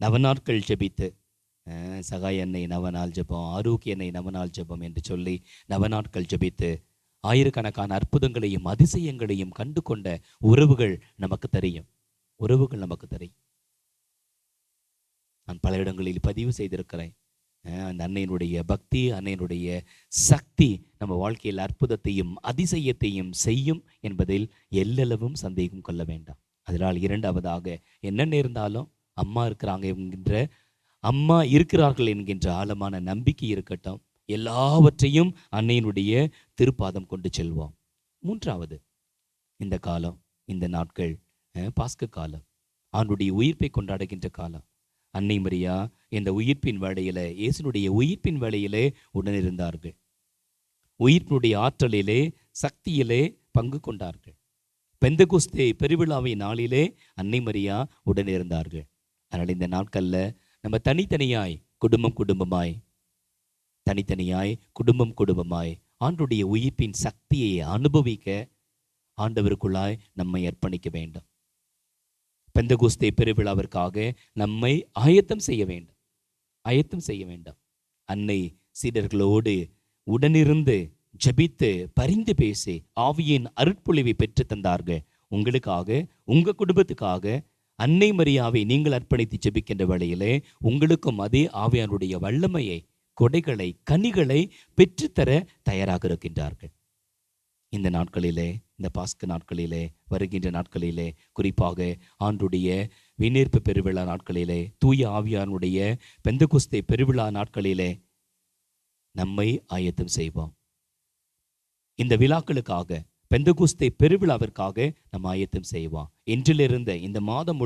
நவநாட்கள் ஜெபித்து, சகாய அன்னை நவநாள் ஜெபம், ஆரோக்கிய அன்னை நவநாள் ஜெபம் என்று சொல்லி நவநாட்கள் ஜெபித்து ஆயிரக்கணக்கான அற்புதங்களையும் அதிசயங்களையும் கண்டு கொண்ட உறவுகள் நமக்கு தெரியும். உறவுகள் நமக்கு தெரியும். நான் பல இடங்களில் பதிவு செய்திருக்கிறேன். அந்த அன்னையினுடைய பக்தி, அன்னையினுடைய சக்தி நம்ம வாழ்க்கையில் அற்புதத்தையும் அதிசயத்தையும் செய்யும் என்பதில் எல்லளவும் சந்தேகம் கொள்ள வேண்டாம். அதனால் இரண்டாவதாக, என்ன நேர்ந்தாலும் அம்மா இருக்கிறார்கள் என்கின்ற ஆழமான நம்பிக்கை இருக்கட்டும். எல்லாவற்றையும் அன்னையினுடைய திருப்பாதம் கொண்டு செல்வோம். மூன்றாவது, இந்த காலம், இந்த நாட்கள் பாஸ்க காலம், ஆண்டுடைய உயிர்ப்பை கொண்டாடுகின்ற காலம். அன்னை மரியா இந்த உயிர்ப்பின் வேளையில, இயேசுனுடைய உயிர்ப்பின் வேளையிலே உடனிருந்தார்கள். உயிர்ப்பினுடைய ஆற்றலிலே, சக்தியிலே பங்கு கொண்டார்கள். பெந்தெகோஸ்தே பெருவிழாவின் நாளிலே அன்னை மரியா உடனிருந்தார்கள். அதனால் இந்த நாட்கள்ல நம்ம தனித்தனியாய், குடும்பம் குடும்பமாய் ஆண்டுடைய உயிர்ப்பின் சக்தியை அனுபவிக்க ஆண்டவருக்குள்ளாய் நம்மை அர்ப்பணிக்க வேண்டும். பெந்தெகோஸ்தே பெருவிழாவிற்காக நம்மை ஆயத்தம் செய்ய வேண்டும். அன்னை சீடர்களோடு உடனிருந்து ஜெபித்து பரிந்து பேசி ஆவியின் அருட்பொழிவை பெற்று தந்தார்கள். உங்களுக்காக, உங்க குடும்பத்துக்காக அன்னை மரியாவை நீங்கள் அர்ப்பணித்து ஜெபிக்கின்ற வேளையிலே உங்களுக்கும் அதே ஆவியானுடைய வல்லமையை, கொடைகளை, கனிகளை பெற்றுத்தர தயாராக இருக்கின்றார்கள். இந்த நாட்களிலே, இந்த பாஸ்க நாட்களிலே, வருகின்ற நாட்களிலே, குறிப்பாக ஆண்டுடைய விண்ணேற்பு பெருவிழா நாட்களிலே, தூய ஆவியானுடைய பெந்தெகோஸ்தே பெருவிழா நாட்களிலே நம்மை ஆயத்தம் செய்வோம். இந்த விழாக்களுக்காக, பெந்தெகோஸ்தே பெருவிழாவிற்காக நம்ம ஆயத்தம் செய்வோம். இன்றிலிருந்து இந்த மாதம்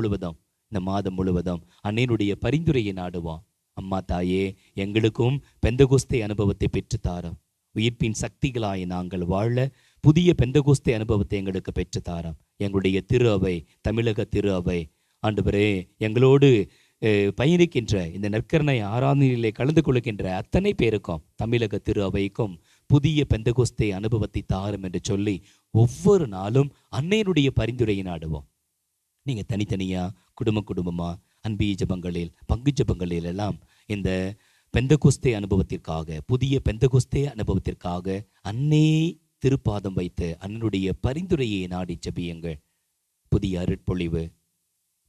முழுவதும் அன்னையினுடைய பரிந்துரையை நாடுவோம். அம்மா தாயே, எங்களுக்கும் பெந்தெகோஸ்தே அனுபவத்தை பெற்றுத்தாரோம். உயிர்ப்பின் சக்திகளாய் நாங்கள் வாழ புதிய பெந்தெகோஸ்தே அனுபவத்தை எங்களுக்கு பெற்றுத்தாரோம். எங்களுடைய திரு அவை, தமிழக திரு அவை, ஆண்டவரே, எங்களோடு பயணிக்கின்ற இந்த நற்கருணை ஆராதனையிலே கலந்து கொள்கின்ற அத்தனை பேருக்கும், தமிழக திரு அவைக்கும் புதிய பெந்தெகோஸ்தே அனுபவத்தை தாரும் என்று சொல்லி ஒவ்வொரு நாளும் அன்னையினுடைய பரிந்துரையை நாடுவோம். நீங்க தனித்தனியா, குடும்பமா அன்பிய ஜபங்களில், பங்கு ஜபங்களில் எல்லாம் இந்த பெந்தெகோஸ்தே அனுபவத்திற்காக, புதிய பெந்தெகோஸ்தே அனுபவத்திற்காக அன்னை திருப்பாதம் வைத்து அன்னையுடைய பரிந்துரையை நாடி ஜெபியுங்கள். புதிய அருட்பொழிவு,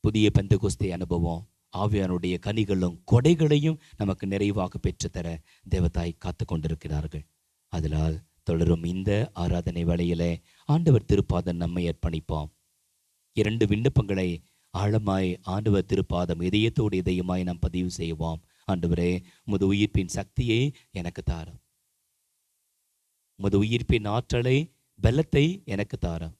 புதிய பெந்தெகோஸ்தே அனுபவம், ஆவியானுடைய கனிகளும் கொடைகளையும் நமக்கு நிறைவாக பெற்றுத்தர தேவதாய் காத்து கொண்டிருக்கிறார்கள். அதனால் தொடரும் இந்த ஆராதனை வேளையிலே ஆண்டவர் திருப்பாதம் நம்மை அர்ப்பணிப்போம். 2 விண்ணப்பங்களை ஆழமாய் ஆண்டவர் திருப்பாதம் இதயத்தோடு இதயமாய் நாம் பதிவு செய்வோம். ஆண்டவரே, உமது உயிர்ப்பின் சக்தியை எனக்கு தாரும். உமது உயிர்ப்பின் ஆற்றலை, பலத்தை எனக்கு தாரும்.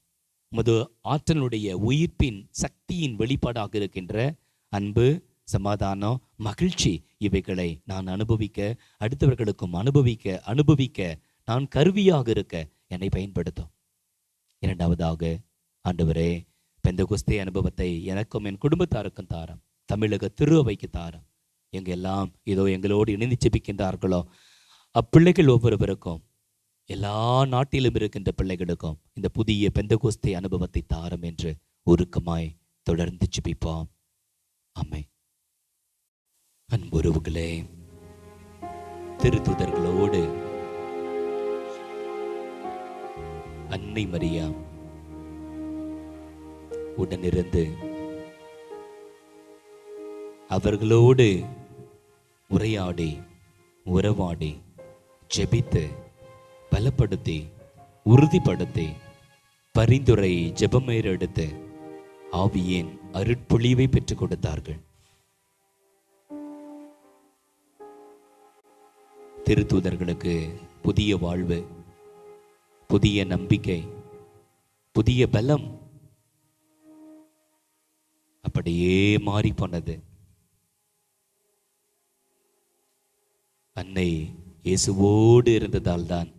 உமது ஆற்றலுடைய உயிர்ப்பின் சக்தியின் வெளிப்பாடாக இருக்கின்ற அன்பு, சமாதானம், மகிழ்ச்சி, இவைகளை நான் அனுபவிக்க, அடுத்தவர்களுக்கும் அனுபவிக்க நான் கருவியாக இருக்க என்னை பயன்படுத்தும். இரண்டாவதாக, ஆண்டவரே, பெந்தெகோஸ்தே அனுபவத்தை எனக்கும் என் குடும்பத்தாருக்கும் தாரம். தமிழக திரு அவைக்கு தாரம். எங்கெல்லாம் இதோ எங்களோடு இணைந்து ஜெபிக்கின்றார்களோ அப்பிள்ளைகள் ஒவ்வொருவருக்கும், எல்லா நாட்டிலும் இருக்கின்ற பிள்ளைகளுக்கும் இந்த புதிய பெந்தெகோஸ்தே அனுபவத்தை தாரம் என்று உருக்கமாய் தொடர்ந்து ஜெபிப்போம். ஆமென். அன்புறவுகளே, திருத்தூதர்களோடு அன்னை மரியா உடனிருந்து அவர்களோடு உரையாடி உறவாடி ஜெபித்து பலப்படுத்தி உறுதிப்படுத்தி பரிந்துரை ஜெபமேறு எடுத்து ஆவியின் அருட்பொழிவை பெற்றுக் கொடுத்தார்கள். திருத்தூதர்களுக்கு புதிய வாழ்வு, புதிய நம்பிக்கை, புதிய பலம் அப்படியே மாறி போனது. அன்னை இயேசுவோடு இருந்ததால் தான்,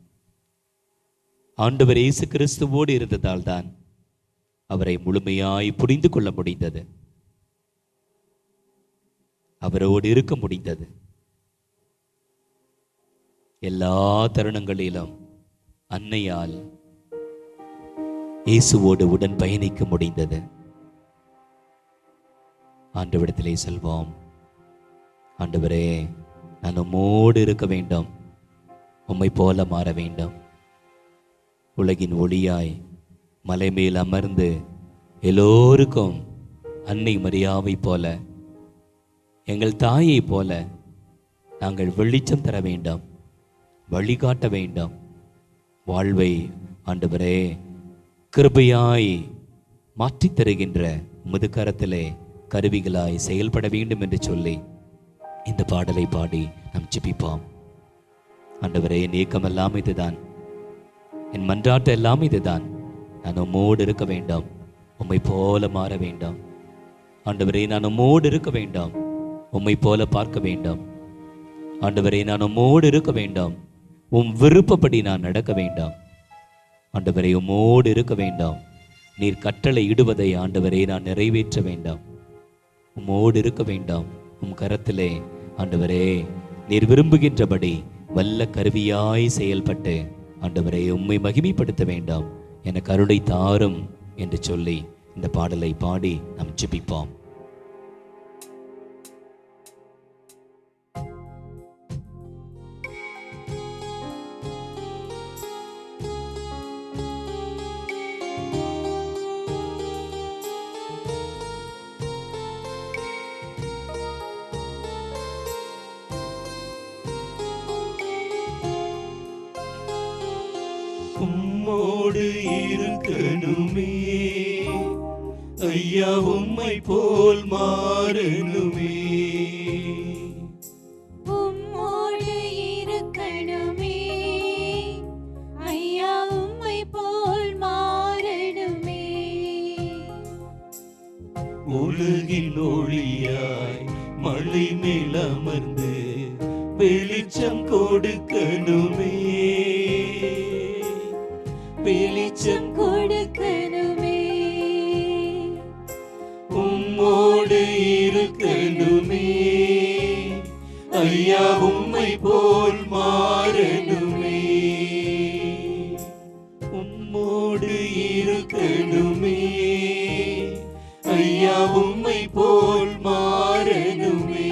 ஆண்டவர் இயேசு கிறிஸ்துவோடு இருந்ததால் தான் அவரை முழுமையாய் புரிந்து கொள்ள முடிந்தது, அவரோடு இருக்க முடிந்தது. எல்லா தருணங்களிலும் அன்னையால் இயேசுவோடு உடன் பயணிக்க முடிந்தது. ஆண்டவரிடத்திலே செல்வோம். ஆண்டவரே, நான் உம்மோடு இருக்க வேண்டும், உம்மை போல மாற வேண்டும். உலகின் ஒளியாய் மலை மேல் அமர்ந்து எல்லோருக்கும் அன்னை மரியாவை போல, எங்கள் தாயை போல நாங்கள் வெளிச்சம் தர வேண்டும், வழிகாட்ட வேண்டும். வாழ்வை ஆண்டவரே கிருபையாய் மாற்றித் தருகின்ற உமது கரத்திலே கருவிகளாய் செயல்பட வேண்டும் என்று சொல்லி இந்த பாடலை பாடி நாம் ஜெபிப்போம். ஆண்டவரே, என் ஏக்கமெல்லாம் இதுதான், என் மன்றாட்டு எல்லாம் இதுதான். நான் உம்மோடு இருக்க வேண்டும், உம்மை போல மாற வேண்டும். ஆண்டவரே, நான் உம்மோடு இருக்க வேண்டும், உம்மை போல பார்க்க வேண்டும். ஆண்டவரே, நான் உம்மோடு இருக்க வேண்டும், உம் விருப்பப்படி நான் நடக்க வேண்டாம். ஆண்டவரே, உம்மோடு இருக்க வேண்டாம். நீர் கட்டளை இடுவதை ஆண்டவரே நான் நிறைவேற்ற வேண்டாம். உம்மோடு இருக்க வேண்டாம். உம் கரத்திலே ஆண்டவரே நீர் விரும்புகின்றபடி வல்ல கருவியாய் செயல்பட்டு ஆண்டவரே உம்மை மகிமைப்படுத்த வேண்டாம். எனக்கு அருளை தாரும் என்று சொல்லி இந்த பாடலை பாடி நாம் ஜெபிப்போம். உம்மோடு இருக்கணுமே ஐயா, உம்மை போல் மாறணுமே. உம்மோடு இருக்கணுமே ஐயா, உம்மை போல் மாறணுமே. உலகின் ஒளியாய் மலை மேல் அமர்ந்து வெளிச்சம் கொடுக்கணுமே, வெளிச்சம் கொடுக்கணுமே. உம்மோடு இருக்கணுமே ஐயா, உம்மை போல் மாறணுமே. உம்மோடு இருக்கணுமே ஐயா, உம்மை போல் மாறணுமே.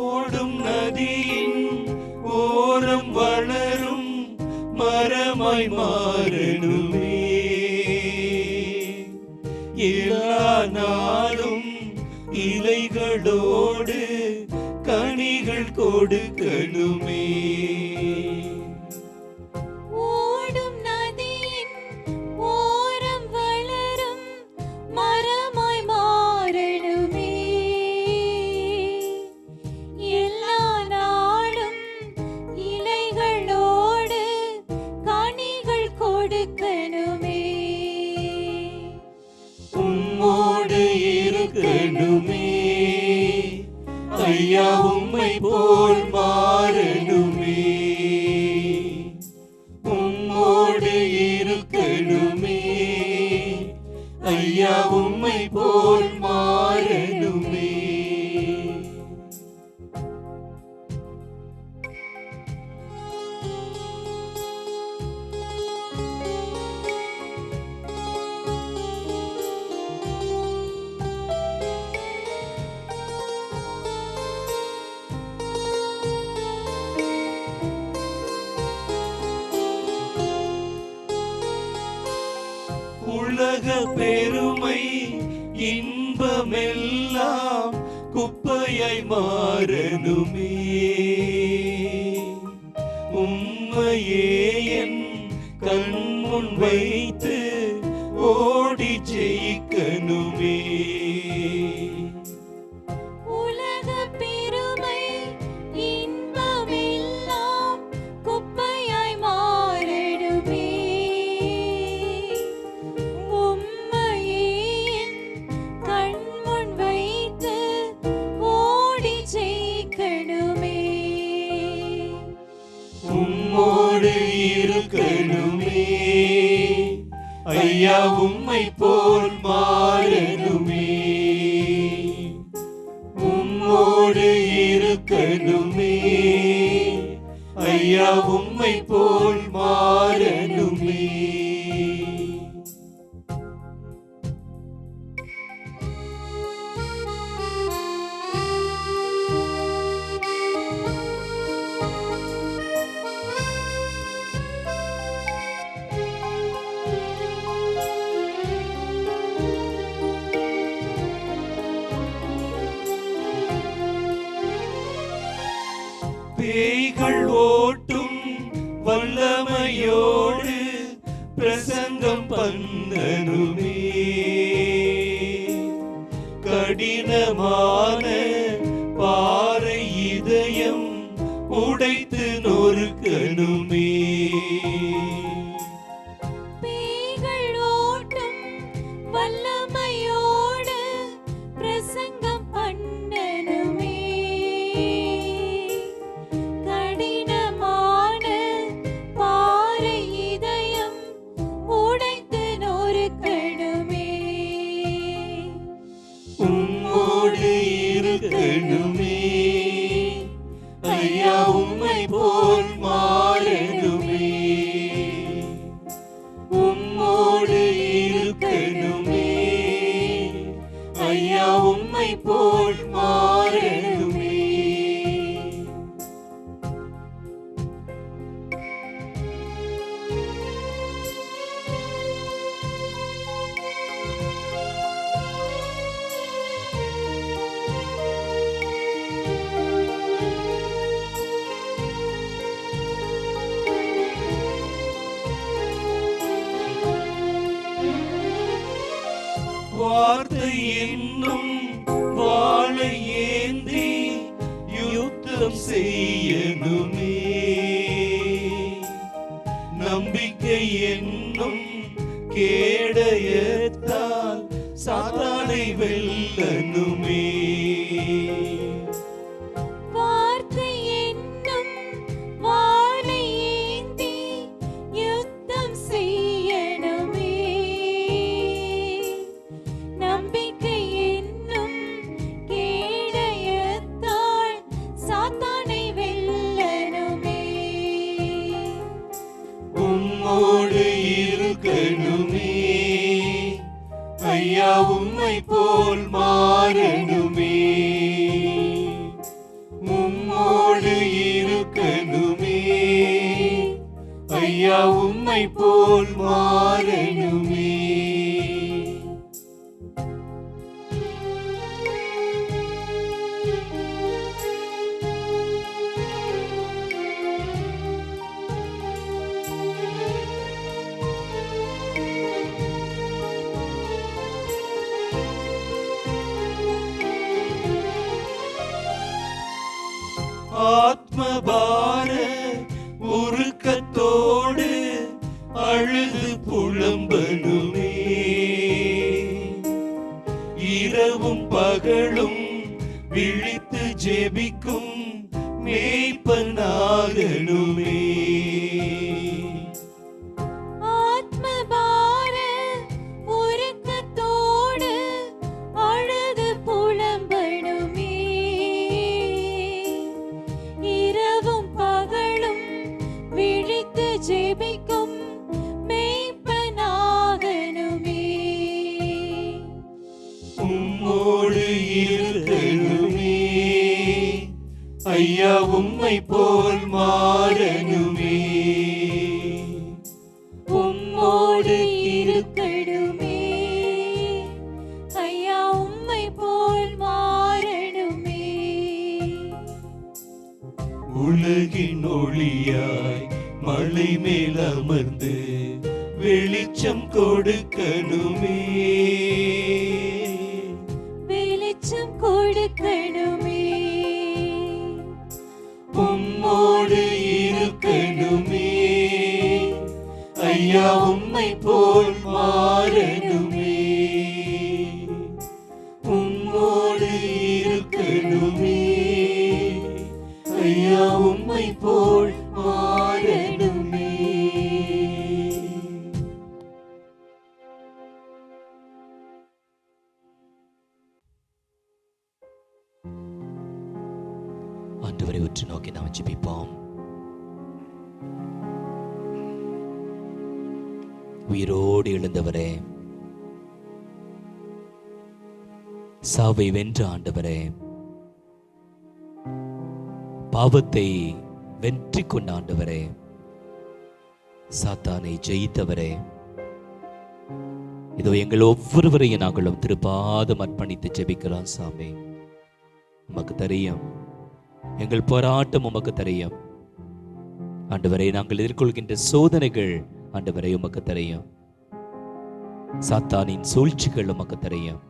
ஓடும் நதியின் ஓரம் வளரும் மரமாய் மாறணுமே. எல்லா நாளும் இலைகளோடு கனிகள் கொடுக்கணுமே. ஓடும் நதியின் ஓரம் வளரும் மரமாய் மாறணுமே. எல்லா நாளும் இலைகளோடு கனிகள் கொடுக்கணுமே. உம்மோடு இருக்கணுமே ஐயா, உம்மை போல் மாறணுமே. உம்மோடு இருக்கணுமே ஐயா, உம்மை போல் மாறணுமே. உலக பெருமை இன்பமெல்லாம் குப்பையாய் மாறணுமே. உம்மையே என் கண்முன் வைத்து ஓடி ஜெயிக்கணுமே. உலக பெருமை இன்பமெல்லாம் குப்பையாய் மாறிடுமே. உம்மையே என் கண்முன் வைத்து ஓடி ஜெயிக்கணுமே. உம்மோடு இருக்கணுமே. ஐயா உம்மை போல் மாறணுமே. உம்மோடு இருக்கணுமே. ஐயா உம்மை போல் மாறணுமே. பேய்கள் ஓட்டும் வல்லமையோடு பிரசங்கம் பண்ணணுமே. கடினமான பாறை இதயம் உடைத்து நொறுக்கணுமே. பேய்கள் ஓட்டும் வல்லமையோடு பிரசங்கம் பண்ணணுமே. கடினமான பாறை இதயம் உடைத்து நொறுக்கணுமே. உம்மோடு இருக்கணுமே. ஐயா உம்மை போல் மாறணுமே. உம்மோடு இருக்கணுமே. ஐயா உம்மை போல் மாறணுமே. வார்த்தை என்னும் வாளை ஏந்தி யுத்தம் செய்யணுமே. நம்பிக்கை என்னும் கேடயத்தால் சாத்தானை வெல்லணுமே. வார்த்தை என்னும் வாளை ஏந்தி யுத்தம் செய்யணுமே. நம்பிக்கை என்னும் கேடயத்தால் சாத்தானை வெல்லணுமே. உம்மோடு இருக்கணுமே. ஐயா உம்மை போல் மாறணுமே. உம்மோடு இருக்கணுமே. ஐயா உம்மை போல் மாறணுமே. ஆத்மபார உருக்கத்தோடு அழுது புலம்பனுமே. இரவும் பகலும் விழித்து ஜெபிக்கும் மேய்ப்பனாகணுமே. ஆத்மபார உருக்கத்தோடு அழுது புலம்பணுமே. இரவும் பகலும் விழித்து ஜெபிக்கும் மேய்ப்பனாகணுமே. உம்மோடு இருக்கணுமே. ஐயா உம்மை போல் மாறணுமே. உம்மோடு இருக்கணுமே. உலகின் ஒளியாய் மலை மேல் அமர்ந்து வெளிச்சம் கொடுக்கணுமே, வெளிச்சம் கொடுக்கணுமே, உம்மோடு இருக்கணுமே, ஐயா உம்மை போல் மாறணுமே, உம்மோடு இருக்கணுமே, ஐயா உம்மை போல் மாறணுமே. ஆண்டவரை உற்று நோக்கி நாம் ஜெபிப்போம். உயிரோடு எழுந்தவரே, சாவை வென்ற ஆண்டவரே, பாவத்தை வெற்றி கொண்ட ஆண்டவரே, சாத்தானை ஜெயித்தவரே, இதோ எங்கள் ஒவ்வொருவரையும் நாங்களும் திருப்பாதம் அர்ப்பணித்து ஜெபிக்கிறோம். சாமி, உமக்கு தெரியும், எங்கள் போராட்டம் உமக்கு தெரியும் ஆண்டவரை. நாங்கள் எதிர்கொள்கின்ற சோதனைகள் ஆண்டவரை உமக்கு தெரியும், சாத்தானின் சூழ்ச்சிகள் உமக்கு தெரியும்,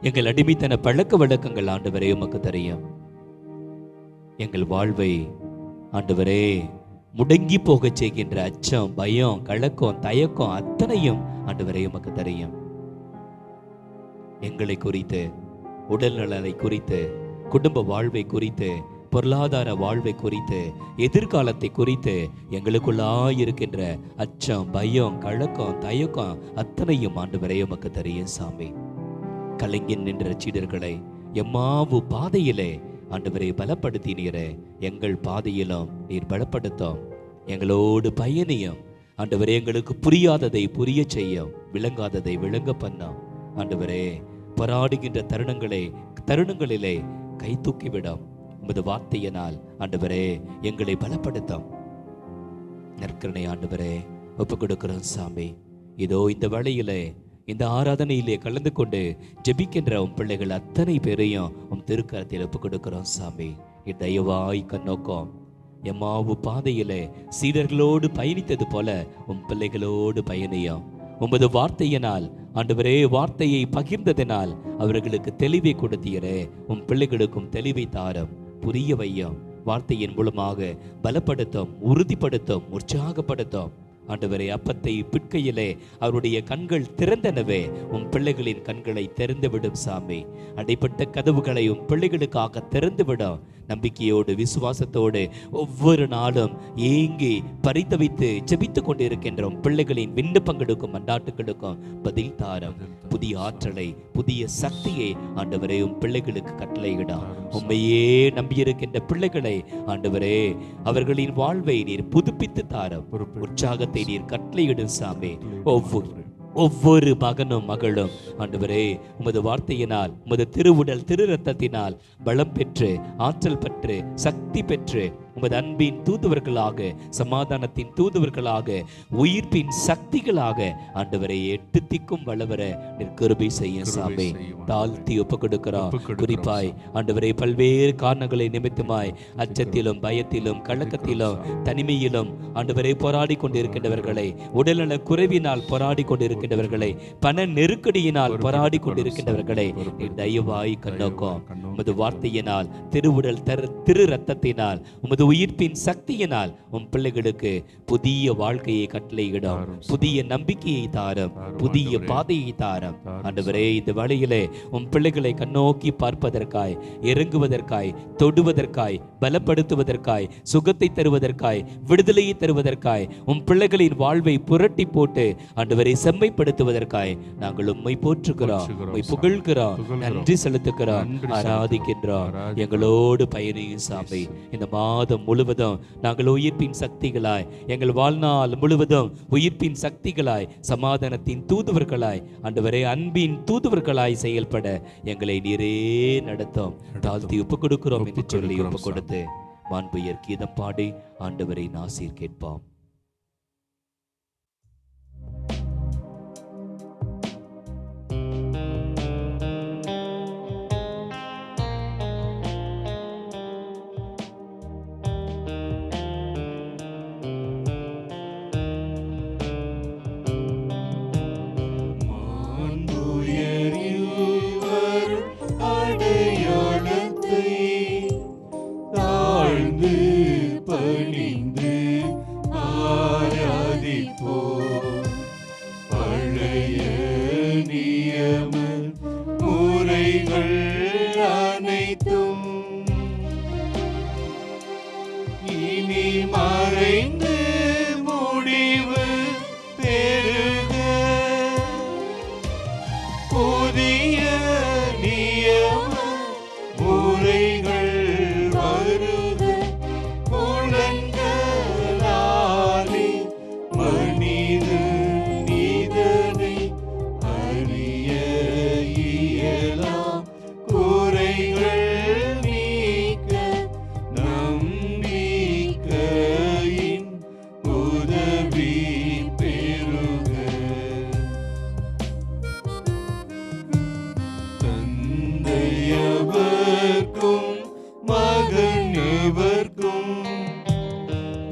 எங்கள் அடிமைத்தன பழக்க வழக்கங்கள் ஆண்டவரே உமக்கு தெரியும். எங்கள் வாழ்வை ஆண்டவரே முடங்கி போகச் செய்கின்ற அச்சம், பயம், கலக்கம், தயக்கம் அத்தனையும் ஆண்டவரே உமக்கு தெரியும். எங்களை குறித்து, உடல்நலனை குறித்து, குடும்ப வாழ்வை குறித்து, பொருளாதார வாழ்வை குறித்து, எதிர்காலத்தை குறித்து எங்களுக்குள்ளாயிருக்கின்ற அச்சம், பயம், கலக்கம், தயக்கம் அத்தனையும் ஆண்டவரே உமக்கு தெரியும். சாமி, கலங்கி நின்ற சீடர்களை எம்மாவு பாதையிலே ஆண்டவரை பலப்படுத்தினீரே, எங்கள் பாதையிலும் நீர் பலப்படுத்தும், எங்களோடு பயணியும் ஆண்டவரே. எங்களுக்கு புரியாததை புரிய செய்யும், விளங்காததை விளங்க பண்ணோம் ஆண்டவரே. போராடுகின்ற தருணங்களிலே கை தூக்கிவிடும் உமது வார்த்தையினால் ஆண்டவரே எங்களை பலப்படுத்தும். நற்கருணை ஆண்டவரே ஒப்பு கொடுக்கிறோம் சாமி. இதோ இந்த வேளையிலே, இந்த ஆராதனையிலே கலந்து கொண்டு ஜெபிக்கின்ற உன் பிள்ளைகள் அத்தனை பேரையும் உன் திருக்கரத்தில் ஒப்பு கொடுக்கிறோம் சாமி. தயவாய் கண்ணோக்கம், எம்மாவு பாதையிலே சீடர்களோடு பயணித்தது போல உன் பிள்ளைகளோடு பயணியும். உமது வார்த்தையினால் ஆண்டவரே, வார்த்தையை பகிர்ந்ததினால் அவர்களுக்கு தெளிவை கொடுத்தீரே, உன் பிள்ளைகளுக்கும் தெளிவை தாரும், புரிய வையும். வார்த்தையின் மூலமாக பலப்படுத்தும், உறுதிப்படுத்தும், உற்சாகப்படுத்தும் ஆண்டவரே. அப்பத்தை பிற்கையிலே அவருடைய கண்கள் திறந்தனவே, உன் பிள்ளைகளின் கண்களை திறந்துவிடும் சாமி. அடைப்பட்ட கதவுகளை உன் பிள்ளைகளுக்காக திறந்துவிடும். நம்பிக்கையோடு விசுவாசத்தோடு ஒவ்வொரு நாளும் ஏங்கி பரிதவித்து ஜெபித்து கொண்டிருக்கின்ற உன் பிள்ளைகளின் விண்ணப்பங்களுக்கும் மண்டாட்டுகளுக்கும் பதில் தாரம். புதிய ஆற்றலை, புதிய சக்தியை ஆண்டவரே உன் பிள்ளைகளுக்கு கட்டளையிடும். உண்மையே நம்பியிருக்கின்ற பிள்ளைகளை ஆண்டவரே அவர்களின் வாழ்வை நீர் புதுப்பித்து தாரம், உற்சாகத்தை நீர் கட்டளையிடும் சாமி. ஒவ்வொரு மகனும் மகளும் ஆண்டவரே உமது வார்த்தையினால், உமது திருவுடல் திரு ரத்தத்தினால் பலம் பெற்று, ஆற்றல் பெற்று, சக்தி பெற்று உமது அன்பின் தூதுவர்களாக, சமாதானத்தின் தூதுவர்களாக, உயிர்ப்பின் சக்திகளாக ஆண்டவரை எட்டு திக்கும் வளவர நிற்கிருபை செய்ய சாமி. தாழ்த்தி ஒப்பு கொடுக்கிறோம். குறிப்பாய் ஆண்டவரை பல்வேறு காரணங்களை நிமித்தமாய் அச்சத்திலும், பயத்திலும், கலக்கத்திலும், தனிமையிலும் ஆண்டவரை போராடி கொண்டிருக்கின்றவர்களை, உடல்நல குறைவினால் போராடி கொண்டிருக்கின்றவர்களை, பண நெருக்கடியினால் போராடி கொண்டிருக்கின்றவர்களை தயவாய் கண்ணோக்கம். உமது வார்த்தையினால், திருவுடல் திரு ரத்தத்தினால், உமது உயிர்ப்பின் சக்தியினால் உன் பிள்ளைகளுக்கு புதிய வாழ்க்கையை கட்டளையிடும், புதிய நம்பிக்கையை தாரும், புதிய பாதையை தாரும் ஆண்டவரே. இந்த வழியிலே உன் பிள்ளைகளை கண்ணோக்கி பார்ப்பதற்காய், இறங்குவதற்காய், தொடுவதற்காய், பலப்படுத்துவதற்காய், சுகத்தை தருவதற்காய், விடுதலையை தருவதற்காய், உன் பிள்ளைகளின் வாழ்வை புரட்டி போட்டு ஆண்டவரை செம்மைப்படுத்துவதற்காய் நாங்கள் உம்மை போற்றுகிறோம், உம்மை புகழ்கிறோம், நன்றி செலுத்துகிறோம், ஆராதிக்கின்றோம். எங்களோடு பயணியும் சாமி. இந்த மாதம் முழுவதும் நாங்கள் உயிர்ப்பின் சக்திகளாய், எங்கள் வாழ்நாள் முழுவதும் உயிர்ப்பின் சக்திகளாய், சமாதானத்தின் தூதுவர்களாய் ஆண்டவரே, அன்பின் தூதுவர்களாய் செயல்பட எங்களை நீரே நடத்தும். தாழ்த்தி ஒப்பு கொடுக்கிறோம் என்று சொல்லி ஒப்பு கொடுத்து மாண்புயர் கீதம் பாடி ஆண்டவரை நாசீர் கேட்போம். நியம முறைகள் அனைத்தும் இனி மறைந்து முடிவு பெறுக. புதிய நியம முறைகள் வருக. புலன்களாலே மனித நீதனை அறிய இயலாம். குறைகள் நீக்க நம்பிக்கையின் உதவி பெறுக. தந்தையவர்க்கும் மகனவர்க்கும்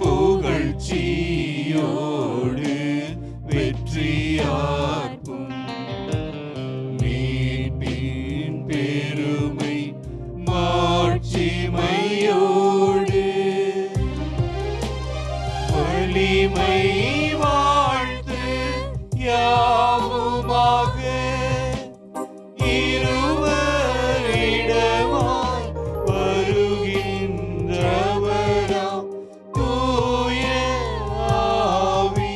புகழ்ச்சியோடு வெற்றியார்க்கும் மீட்பின் பெருமை மாட்சிமையோடு வலிமை வாழ்த்து யாவுமாக இருவரிடமாய் வருகின்றவராம் தூய ஆவி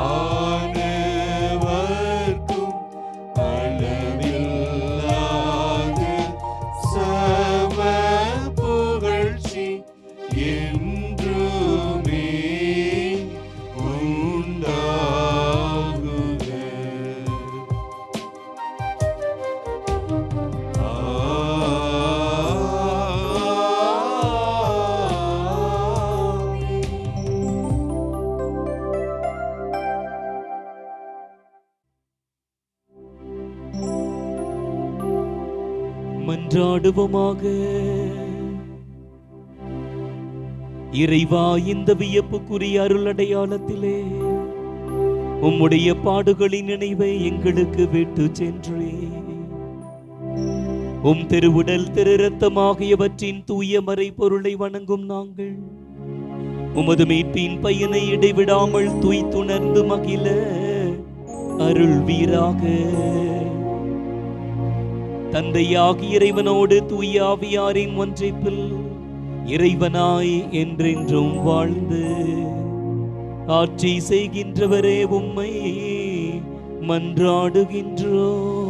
ஆனவர்க்கும் அளவில்லாத சம புகழ்ச்சி என்றுமே உண்டாகுக. மன்றாடுவோமாக. இறைவா, இந்த வியப்புக்குரிய அருள் அடையாளத்திலே உம்முடைய பாடுகளின் நினைவை எங்களுக்கு விட்டு சென்றே உம் திருவுடல் திரு இரத்தமாகியவற்றின் தூய மறை பொருளை வணங்கும் நாங்கள் உமது மீட்பின் பயனை இடைவிடாமல் துய்த்துணர்ந்து மகிழ அருள் வீராக. தந்தையாகிய இறைவனோடு தூய ஆவியாரின் ஒன்றைப்பில் இறைவனாய் என்றென்றும் வாழ்ந்து ஆட்சி செய்கின்றவரே உம்மை மன்றாடுகின்றோம்.